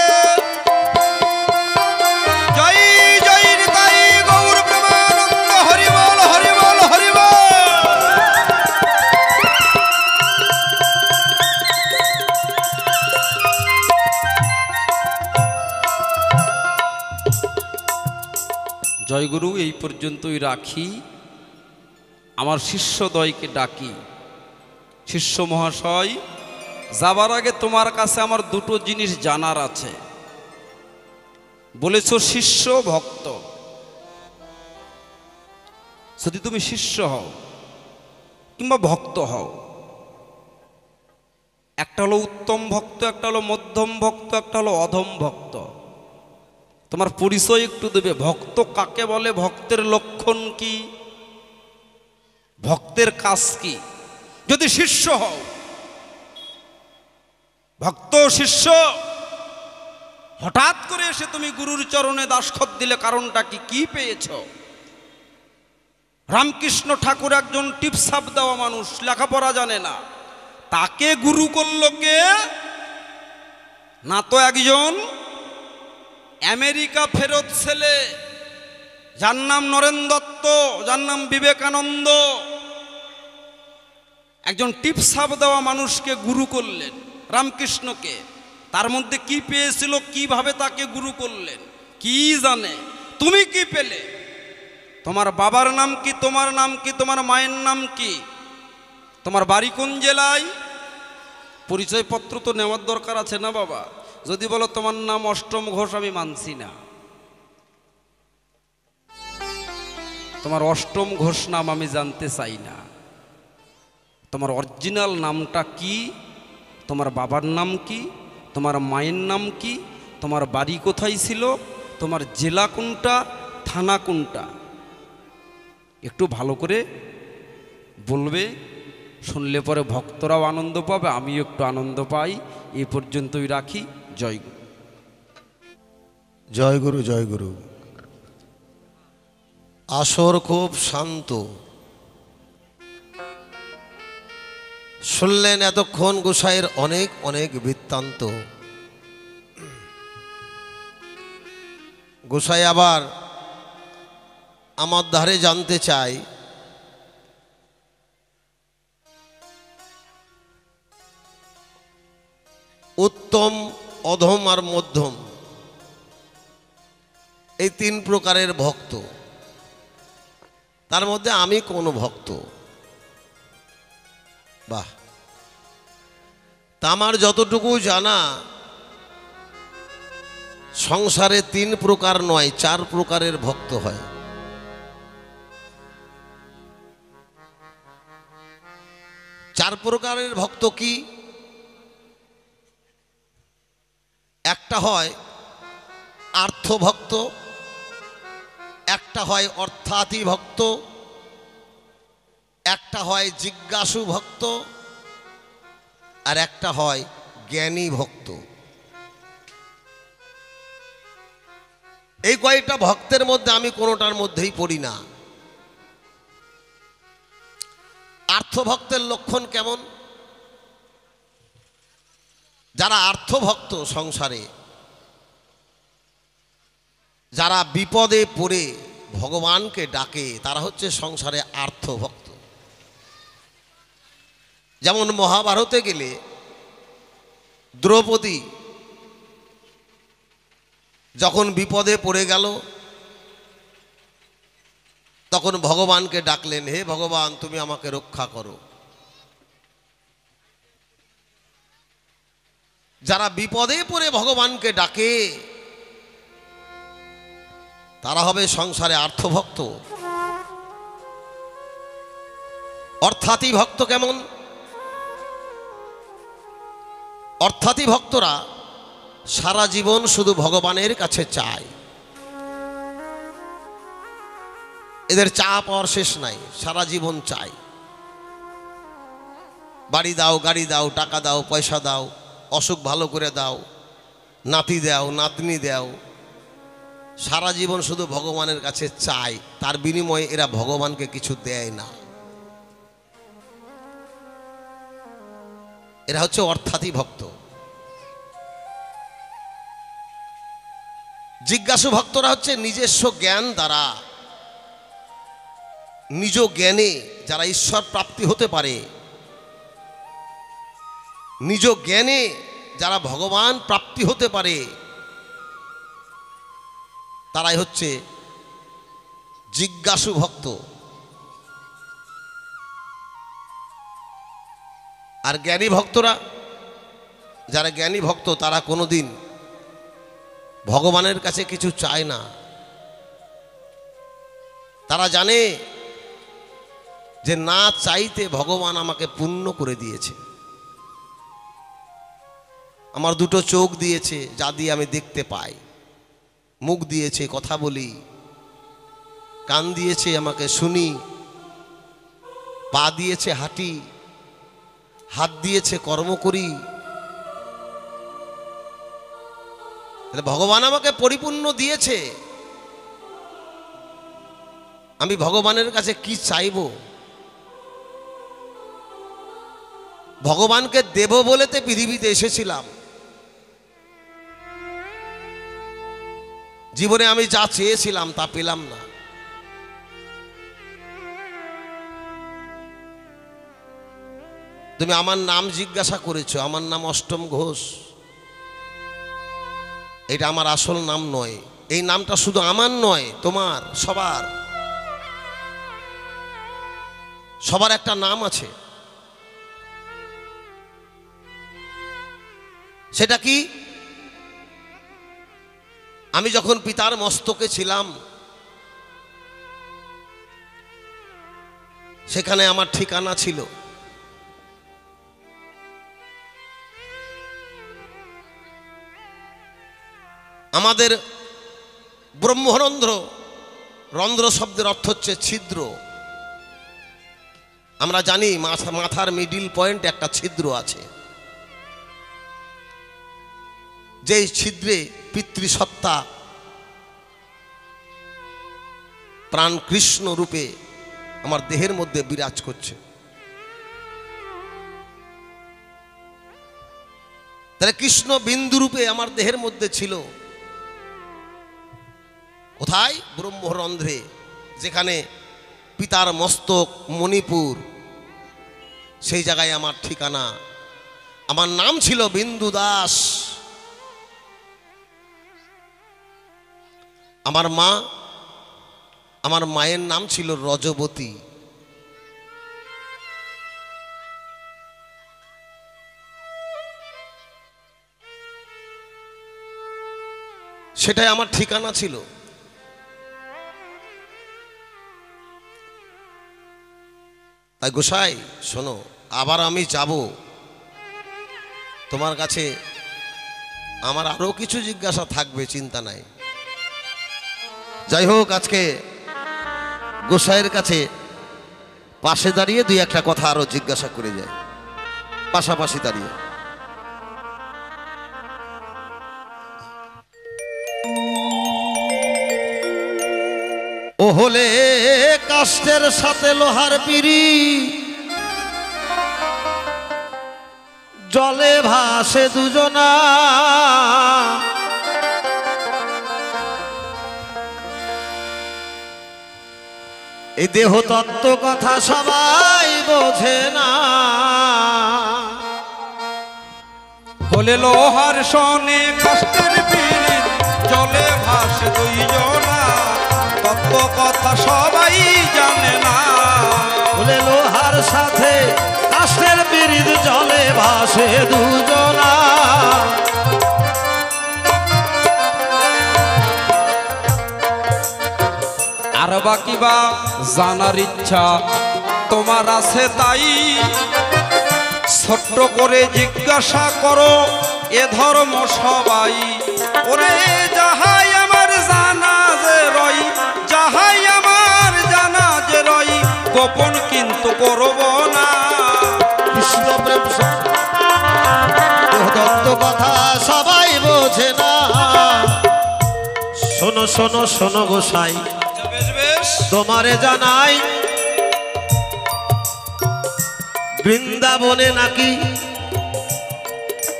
জয়গুরু, এই পর্যন্তই রাখি। আমার শিষ্যদ্বয়কে ডাকি, শিষ্য মহাশয়, যাবার আগে তোমার কাছে আমার দুটো জিনিস জানার আছে। বলেছ শিষ্য ভক্ত, যদি তুমি শিষ্য হও কিংবা ভক্ত হও, একটা হলো উত্তম ভক্ত, একটা হলো মধ্যম ভক্ত, একটা হলো অধম ভক্ত। তোমার পরিচয় একটু দেবে। ভক্ত কাকে বলে, ভক্তের লক্ষণ কি, ভক্তের কাজ কি। যদি শিষ্য হও, ভক্ত শিষ্য, হঠাৎ করে এসে তুমি গুরুর চরণে দাসখত দিলে, কারণটা কি, কি পেয়েছ? রামকৃষ্ণ ঠাকুর একজন টিপসাপ দেওয়া মানুষ, লেখাপড়া জানে না, তাকে গুরু করল কে? না তো একজন আমেরিকা ফেরত ছেলে, যার নাম নরেন দত্ত, যার নাম বিবেকানন্দ, একজন টিপসাপ দেওয়া মানুষকে গুরু করলেন রামকৃষ্ণকে। তার মধ্যে কি পেয়েছিল, কিভাবে তাকে গুরু করলেন, কি জানে? তুমি কি পেলে? তোমার বাবার নাম কি, তোমার নাম কি, তোমার মায়ের নাম কি, তোমার বাড়ি কোন জেলায়? পরিচয়পত্র তো নেওয়ার দরকার আছে না বাবা? যদি বলো তোমার নাম অষ্টম ঘোষ, আমি মানছি না। তোমার অষ্টম ঘোষ নাম আমি জানতে চাই না। তোমার অরিজিনাল নামটা কি, তোমার বাবার নাম কি, তোমার মায়ের নাম কি, তোমার বাড়ি কোথায় ছিল, তোমার জেলা কোনটা, থানা কোনটা, একটু ভালো করে বলবে। শুনলে পরে ভক্তরাও আনন্দ পাবে, আমিও একটু আনন্দ পাই। এই পর্যন্তই রাখি। জয় গুরু। জয় গুরু, জয় গুরু। আসর খুব শান্ত। শুনলেন এতক্ষণ গোসাইয়ের অনেক অনেক বৃত্তান্ত। গোসাই আবার আমার ধারে জানতে চাই, উত্তম, অধম আর মধ্যম, এই তিন প্রকারের ভক্ত, তার মধ্যে আমি কোন ভক্ত? বাহ! তা আমার যতটুকু জানা, সংসারে তিন প্রকার নয়, চার প্রকারের ভক্ত হয়। চার প্রকারের ভক্ত কি? একটা হয় আর্থভক্ত, একটা হয় অর্থাতি ভক্ত, একটা হয় জিজ্ঞাসু ভক্ত, আর একটা হয় জ্ঞানী ভক্ত। এই কয়েকটা ভক্তের মধ্যে আমি কোনোটার মধ্যেই পড়ি না। আর্থভক্তের লক্ষণ কেমন? যারা আর্থভক্ত, সংসারে যারা বিপদে পড়ে ভগবানকে ডাকে, তারা হচ্ছে সংসারে আর্থভক্ত। যেমন মহাভারতে গেলে দ্রৌপদী যখন বিপদে পড়ে গেল, তখন ভগবানকে ডাকলেন, হে ভগবান, তুমি আমাকে রক্ষা করো। যারা বিপদে পড়ে ভগবানকে ডাকে, তারা হবে সংসারে আর্থভক্ত। অর্থাতি ভক্ত কেমন? অর্থাতি ভক্তরা সারা জীবন শুধু ভগবানের কাছে চায়। এদের চা পাওয়ার শেষ নাই, সারা জীবন চাই। বাড়ি দাও, গাড়ি দাও, টাকা দাও, পয়সা দাও, অসুখ ভালো করে দাও, নাতি দাও, নাতনি দাও। সারা জীবন শুধু ভগবানের কাছে চায়, তার বিনিময়ে এরা ভগবানকে কিছু দেয় না। এরা হচ্ছে অর্থাতি ভক্ত। জিজ্ঞাসু ভক্তরা হচ্ছে নিজস্ব জ্ঞান দ্বারা, নিজ জ্ঞানে যারা ঈশ্বর প্রাপ্তি হতে পারে, নিজ জ্ঞানে যারা ভগবান প্রাপ্তি হতে পারে, তারাই হচ্ছে জিজ্ঞাসু ভক্ত। আর জ্ঞানী ভক্তরা, যারা জ্ঞানী ভক্ত, তারা কোনোদিন ভগবানের কাছে কিছু চায় না। তারা জানে যে না চাইতে ভগবান আমাকে পূর্ণ করে দিয়েছে। আমার দুটো চোখ দিয়েছে, যা দিয়ে আমি দেখতে পাই, মুখ দিয়েছে কথা বলি, কান দিয়েছে আমাকে শুনি, পা দিয়েছে হাঁটি, হাত দিয়েছে কর্ম করি। তাহলে ভগবান আমাকে পরিপূর্ণ দিয়েছে, আমি ভগবানের কাছে কি চাইব? ভগবানকে দেব বলেতে পৃথিবীতে এসেছিলাম। জীবনে আমি যা চেয়েছিলাম তা পেলাম না। তুমি আমার নাম জিজ্ঞাসা করেছো, আমার নাম অষ্টম ঘোষ। এটা আমার আসল নাম নয়। এই নামটা শুধু আমার নয়, তোমার, সবার। সবার একটা নাম আছে। সেটা কি? আমি যখন পিতার মস্তকে ছিলাম, সেখানে আমার ঠিকানা ছিল। আমাদের ব্রহ্মরন্ধ্র, রন্ধ্র শব্দের অর্থ হচ্ছে ছিদ্র। আমরা জানি মাথার মিডিল পয়েন্ট একটা ছিদ্র আছে, যেই ছিদ্রে পিতৃসত্তা প্রাণ কৃষ্ণ রূপে আমার দেহের মধ্যে বিরাজ করছে। তাহলে কৃষ্ণ বিন্দু রূপে আমার দেহের মধ্যে ছিল। কোথায়? ব্রহ্মরন্ধ্রে, যেখানে পিতার মস্তক মণিপুর, সেই জায়গায় আমার ঠিকানা। আমার নাম ছিল বিন্দু দাস। আমার মায়ের নাম ছিল রজবতী। সেটাই আমার ঠিকানা ছিল। তাই গোসাই শোনো, আবার আমি যাব তোমার কাছে। আমার আরো কিছু জিজ্ঞাসা থাকবে, চিন্তা নাই। যাই হোক, আজকে গোসাইয়ের কাছে পাশে দাঁড়িয়ে দুই একটা কথা আরো জিজ্ঞাসা করে যায়, পাশাপাশি দাঁড়িয়ে। ও হলে কাষ্ঠের সাথে লোহার পিড়ি, জলে ভাসে দুজনা। এই দেহ তত্ত্ব কথা সবাই বোঝে না। হলে লোহার সনে কাষ্ঠের পিড়ি, জলে ভাসে দুইজনা। তত্ত্ব কথা সবাই জানে না। হলে লোহার সাথে কাষ্ঠের পিড়ি, জলে ভাসে দুজনা। আর বাকি বা জানার ইচ্ছা তোমার আছে, তাই ছোট্ট করে জিজ্ঞাসা করো এ ধর্ম সবাই। ওরে যাহাই আমার জানা যে রই, যাহাই আমার জানা যে রই, গোপন কিন্তু করব না। কৃষ্ণ প্রেম তত্ত্ব কথা সবাই বোঝে না। শোনো শোনো শোনো গোসাই, তোমারে জানাই, বৃন্দাবনে নাকি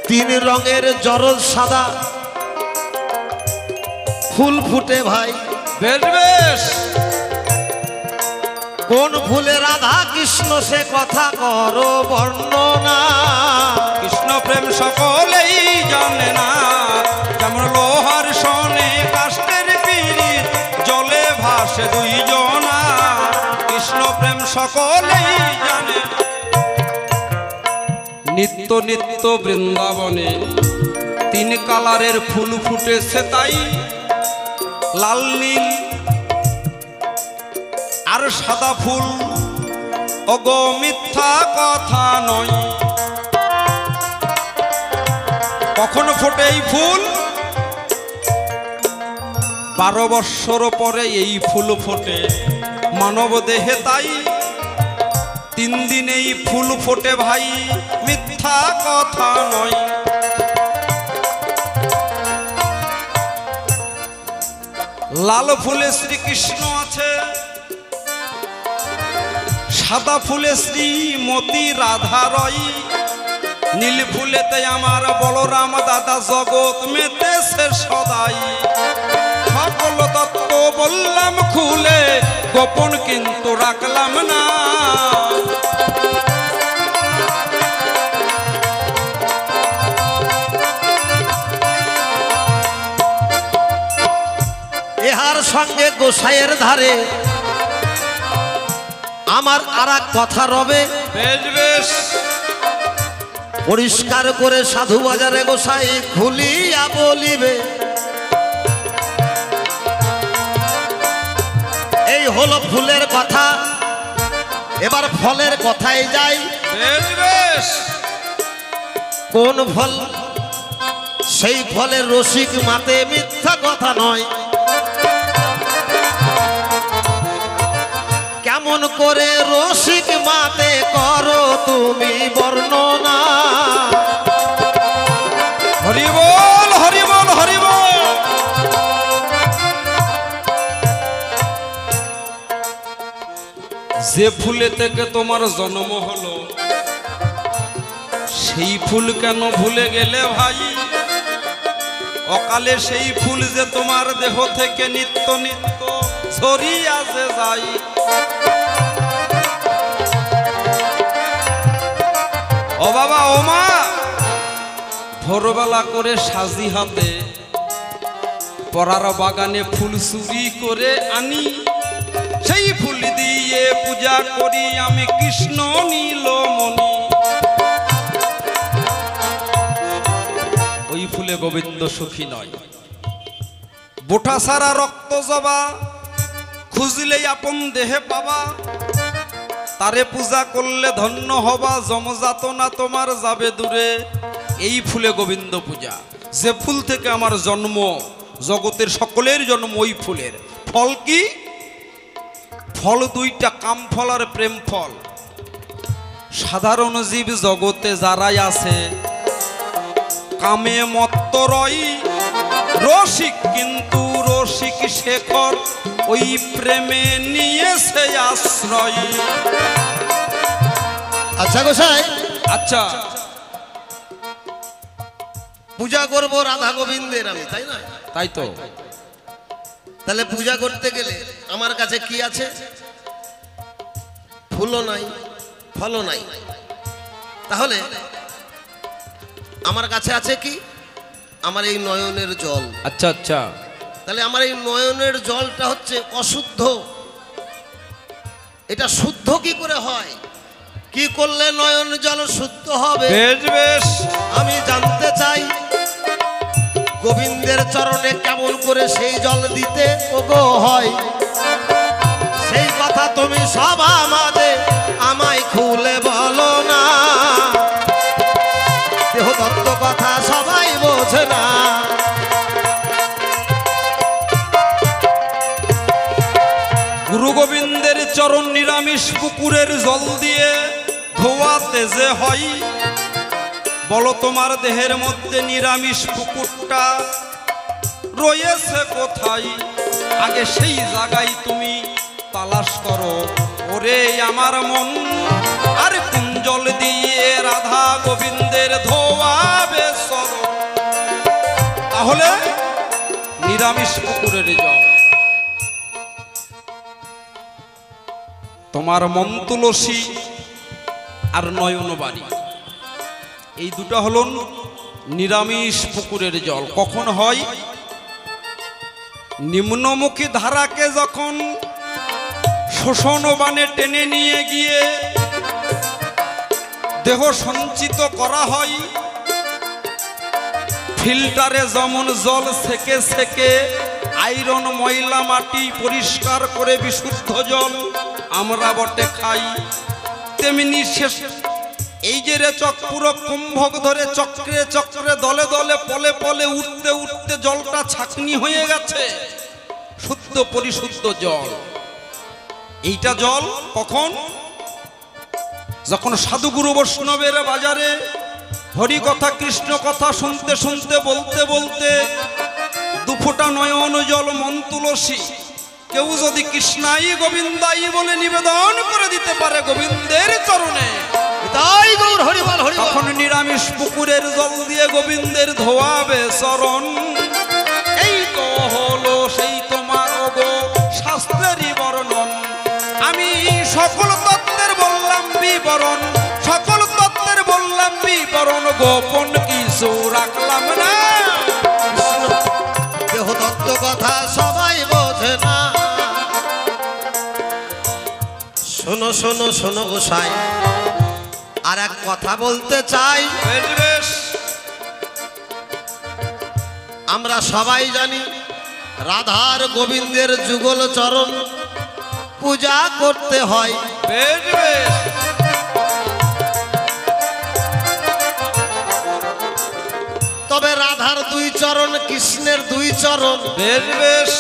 3 রঙের জরদ সাদা ফুল ফুটে ভাই। বেশ বেশ, কোন ফুলে রাধা কৃষ্ণ সে কথা করো বর্ণনা। কৃষ্ণ প্রেম সকলেই জানে না। যেমন লোহার সনে কাষ্ঠের পিড়ি, জলে ভাসে দুইজনা। কৃষ্ণ প্রেম সকলেই জানে। নিত্য নিত্য বৃন্দাবনে তিন কালারের ফুল ফুটেছে, তাই লাল নীল আর সাদা ফুল। ওগো মিথ্যা কথা নয়। কখন ফোটে এই ফুল? 12 বৎসর পরে এই ফুল ফোটে মানব দেহে, তাই 3 দিন এই ফুল ফোটে ভাই, মিথ্যা কথা নয়। লাল ফুলে শ্রীকৃষ্ণ আছে, সাদা ফুলে শ্রীমতী রাধা রয়, নীল ফুলেতে আমার বলরাম দাদা জগৎ মেতেছে সদাই। সকল তত্ত্ব বললাম খুলে, গোপন কিন্তু রাখলাম না। এহার সঙ্গে গোসাইয়ের ধারে আমার আর এক কথা রবে। বেশ বেশ, পরিষ্কার করে সাধু বাজারে গোসাই খুলিয়া বলিবে। এই হলো ফুলের কথা, এবার ফলের কথায় যাই। বেশ বেশ, কোন ফল? সেই ফলের রসিক মাতে মিথ্যা কথা নয়। কেমন করে রসিক মাতে করো তুমি বর্ণনা? হরি বল হরি বল হরি বল। যে ফুলে থেকে তোমার জন্ম হলো, সেই ফুল কেন ভুলে গেলে ভাই? অকালে সেই ফুল যে তোমার দেহ থেকে নিত্য নিত্য ছড়িয়ে আসে যাই। ও বাবা ও মা, ভোরবেলা করে সাজি হাতে পরার বাগানে ফুল চুরি করে আনি, সেই ফুল দিয়ে পূজা করি আমি কৃষ্ণ নীলমণি। ওই ফুলে গোবিন্দ সুখী নয়। বোটা সারা রক্ত জবা, খুঁজলেই আপন দেহে পাবা। তারে পূজা করলে ধন্য হবা, জমযাতনা তোমার যাবে দূরে। এই ফুলে গোবিন্দ পূজা। যে ফুল থেকে আমার জন্ম, জগতের সকলের জন্ম ওই ফুলের। ফল কি? ফল দুইটা, কাম ফল আর প্রেম ফল। সাধারণ জীব জগতে যারাই আছে কামে মত্ত রয়, রসিক কিন্তু রসিক শেখর ওই প্রেমে নিয়েছে আশ্রয়। আচ্ছা গোসাই, আচ্ছা, পূজা করবো রাধা গোবিন্দের আমি, তাই না? তাই তো। তাহলে পূজা করতে গেলে আমার কাছে কি আছে? ফুলও নাই, ফলও নাই। তাহলে আমার কাছে আছে কি? আমার এই নয়নের জল। আচ্ছা আচ্ছা, তাহলে আমার এই নয়নের জলটা হচ্ছে অশুদ্ধ। এটা শুদ্ধ কি করে হয়? কি করলে নয়ন জল শুদ্ধ হবে? বেশ বেশ, আমি জানতে চাই গোবিন্দের চরণে কেমন করে সেই জল দিতে ওগো হয়। সেই কথা তুমি সব আমায় খুলে বলো না। দেহতত্ত্ব কথা সবাই বোঝে না। গুরু গোবিন্দের চরণ নিরামিষ পুকুরের জল দিয়ে ধোয়াতে যে হয়। বলো তোমার দেহের মধ্যে নিরামিষ পুকুরটা রয়েছে কোথায়? আগে সেই জায়গায় তুমি তালাশ করো ওরে আমার মন। আর কোন জল দিয়ে রাধা গোবিন্দের ধোয়াবে চরণ? তাহলে নিরামিষ পুকুরের জল। তোমার মন তুলসী আর নয়নবাড়ি, এই দুটো হলো নিরামিষ পুকুরের জল। কখন হয়? নিম্নমুখী ধারাকে যখন শোষণ বানে টেনে নিয়ে গিয়ে দেহ সঞ্চিত করা হয় ফিল্টারে, যেমন জল সেকে সেকে আয়রন ময়লা মাটি পরিষ্কার করে বিশুদ্ধ জল আমরা বটে খাই, তেমনি শেষ এই যে রে পুরো কুম্ভক ধরে চক্রে চক্রে দলে দলে পলে পলে উঠতে উঠতে জলটা ছাঁকনি হয়ে গেছে, শুদ্ধ পরিশুদ্ধ জল। এইটা জল কখন? যখন সাধুগুরু বৈষ্ণবের বাজারে হরি কথা কৃষ্ণ কথা শুনতে শুনতে বলতে বলতে দুফোঁটা নয়ন জল মন তুলসী কেউ যদি কৃষ্ণাই গোবিন্দাই বলে নিবেদন করে দিতে পারে গোবিন্দের চরণে, তাই গৌর হরি বল হরি বল। তখন নিরামিষ পুকুরের জল দিয়ে গোবিন্দের ধোয়াবে চরণ। এই তো হলো সেই তোমার গো শাস্ত্রেরই বর্ণন। আমি সকল তত্ত্বের বললাম বিবরণ, সকল তত্ত্বের বললাম বিবরণ, গোপন কিছু রাখলাম না। দেহ তত্ত্ব কথা সবাই বোঝে না। শোনো শোনো শোনো গোসাই, আর এক কথা বলতে চাই। বেশ, আমরা সবাই জানি রাধার গোবিন্দের যুগল চরণ পূজা করতে হয়। বেশ বেশ, তবে রাধার দুই চরণ, কৃষ্ণের দুই চরণ, বেশ বেশ,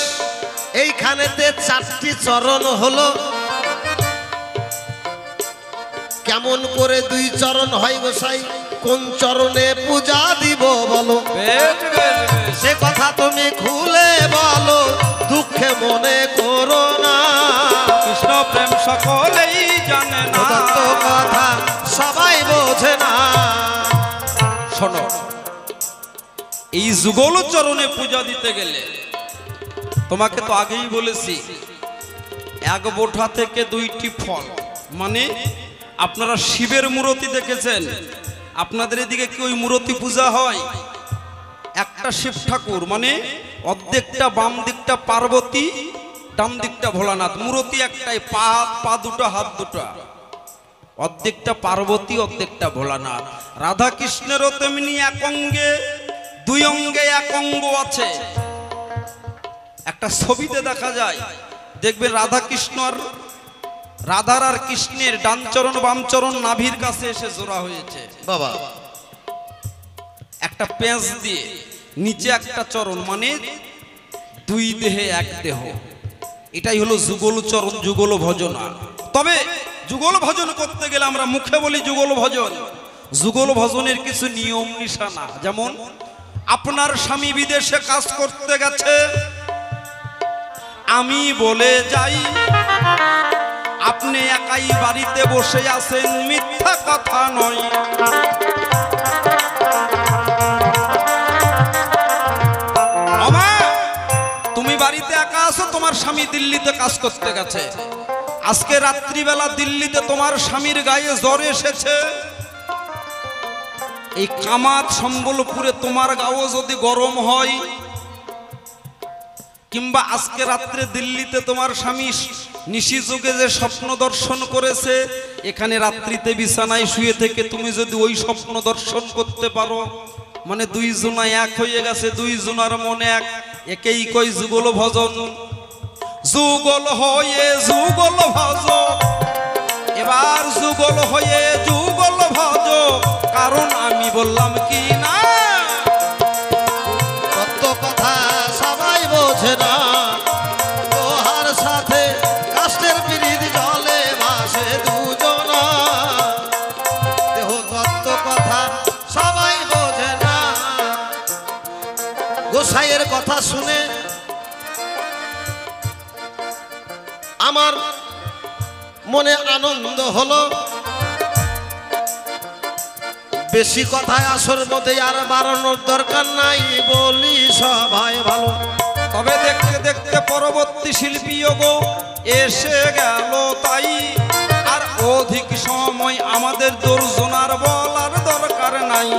এইখানেতে চারটি চরণ হলো। কেমন করে দুই চরণ হয় গোসাই? কোন চরণে পূজা দিব বলো? বেশ বেশ বেশ, সে কথা তুমি খুলে বলো, দুঃখে মনে করো না। কৃষ্ণ প্রেম সকলেই জানে না, তত্ত্ব কথা সবাই বোঝে না। শোনো, এই যুগল চরণে পূজা দিতে গেলে তোমাকে তো আগেই বলেছি, এক বোঠা থেকে দুইটি ফল। মানে আপনারা শিবের মূর্তি দেখেছেন, আপনাদের এদিকে কি ওই মূর্তি পূজা হয়? একটা শিব ঠাকুর, মানে অর্ধেকটা বাম দিকটা পার্বতী, ডান দিকটা ভোলানাথ। মূর্তি একটাই, পা দুটো, হাত দুটো, অর্ধেকটা পার্বতী অর্ধেকটা ভোলানাথ। রাধা কৃষ্ণেরও তেমনি এক অঙ্গে দুই অঙ্গে এক অঙ্গ আছে। একটা ছবিতে দেখা যায়, দেখবে রাধা কৃষ্ণ আর রাধার আর কৃষ্ণের ডান চরণ বাম চরণ নাভির কাছে এসে জোড়া হয়েছে বাবা। একটা পেঁচ দিয়ে, নিচে একটা চরণ, মানে দুই দেহে এক দেহ। এটাই হলো যুগল চরণ, যুগল ভজনা। তবে যুগল ভজন করতে গেলে আমরা মুখে বলি যুগল ভজন, যুগল ভজনের কিছু নিয়ম নিশানা। যেমন আপনার স্বামী বিদেশে কাজ করতে গেছে, আমি বলে যাই, আপনি একাই বাড়িতে বসে আছেন, মিথ্যা কথা নয়। তুমি বাড়িতে একা আছো, তোমার স্বামী দিল্লিতে কাজ করতে গেছে। আজকে রাত্রিবেলা দিল্লিতে তোমার স্বামীর গায়ে জ্বর এসেছে, এই কামাত সম্বলপুরে তোমার গাও যদি গরম হয়, কিংবা আজকে রাত্রে দিল্লিতে তোমার স্বামী নিশি যুগে যে স্বপ্ন দর্শন করেছে, এখানে রাত্রিতে বিছানায় শুয়ে থেকে তুমি যদি ওই স্বপ্ন দর্শন করতে পারো, মানে দুই জনা এক হয়ে গেছে, দুই জনার মনে এক, একেই কই যুগল ভজন। যুগল হয়ে যুগল ভজ, এবার যুগল হয়ে যুগল ভজ, কারণ আমি বললাম কি না, তত্ত্ব কথা সবাই বোঝে না। লোহার সাথে কাষ্ঠের পিরিত জলে ভাসে দুজনা। দেহ তত্ত্ব কথা সবাই বোঝে না। গোসাইয়ের কথা শুনে আমার মনে আনন্দ হলো। বেশি কথায় আসর মধ্যে আর বাড়ানোর দরকার নাই, বলি সবাই ভালো। তবে দেখতে দেখতে পরবর্তী শিল্পী গো এসে গেল, তাই আর অধিক সময় আমাদের দুর্জনার বলার দরকার নাই।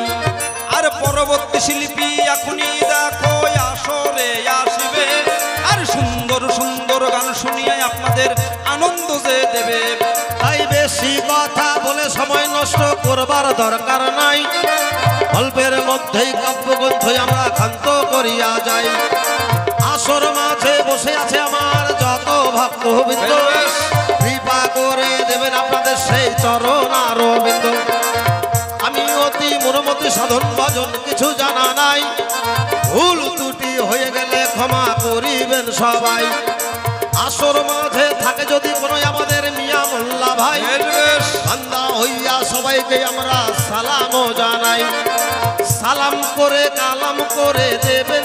আর পরবর্তী শিল্পী এখনই দেখো আসরে আসবে, আর সুন্দর সুন্দর গান শুনিয়ে আপনাদের আনন্দ যে দেবে। তাই বেশ বেশি কথা বলে সময় নষ্ট করবার দরকার নাই, অল্পের মধ্যেই কাব্যগ্রন্থ আমরা ক্ষান্ত করিয়া যাই। আসর মাঝে বসে আছে আমার যত ভক্তবৃন্দ, কৃপা করে দেবেন আপনাদের সেই চরণ আরবিন্দ। আমি অতি মনোমতি সাধন ভজন কিছু জানা নাই, ভুল ত্রুটি হয়ে গেলে ক্ষমা করিবেন সবাই। আসর মাঝে থাকে যদি কোনো আমাদের মিয়া মোল্লা ভাই, বান্দা হইয়া সবাইকে আমরা সালামও জানাই। সালাম করে কালাম করে দেবে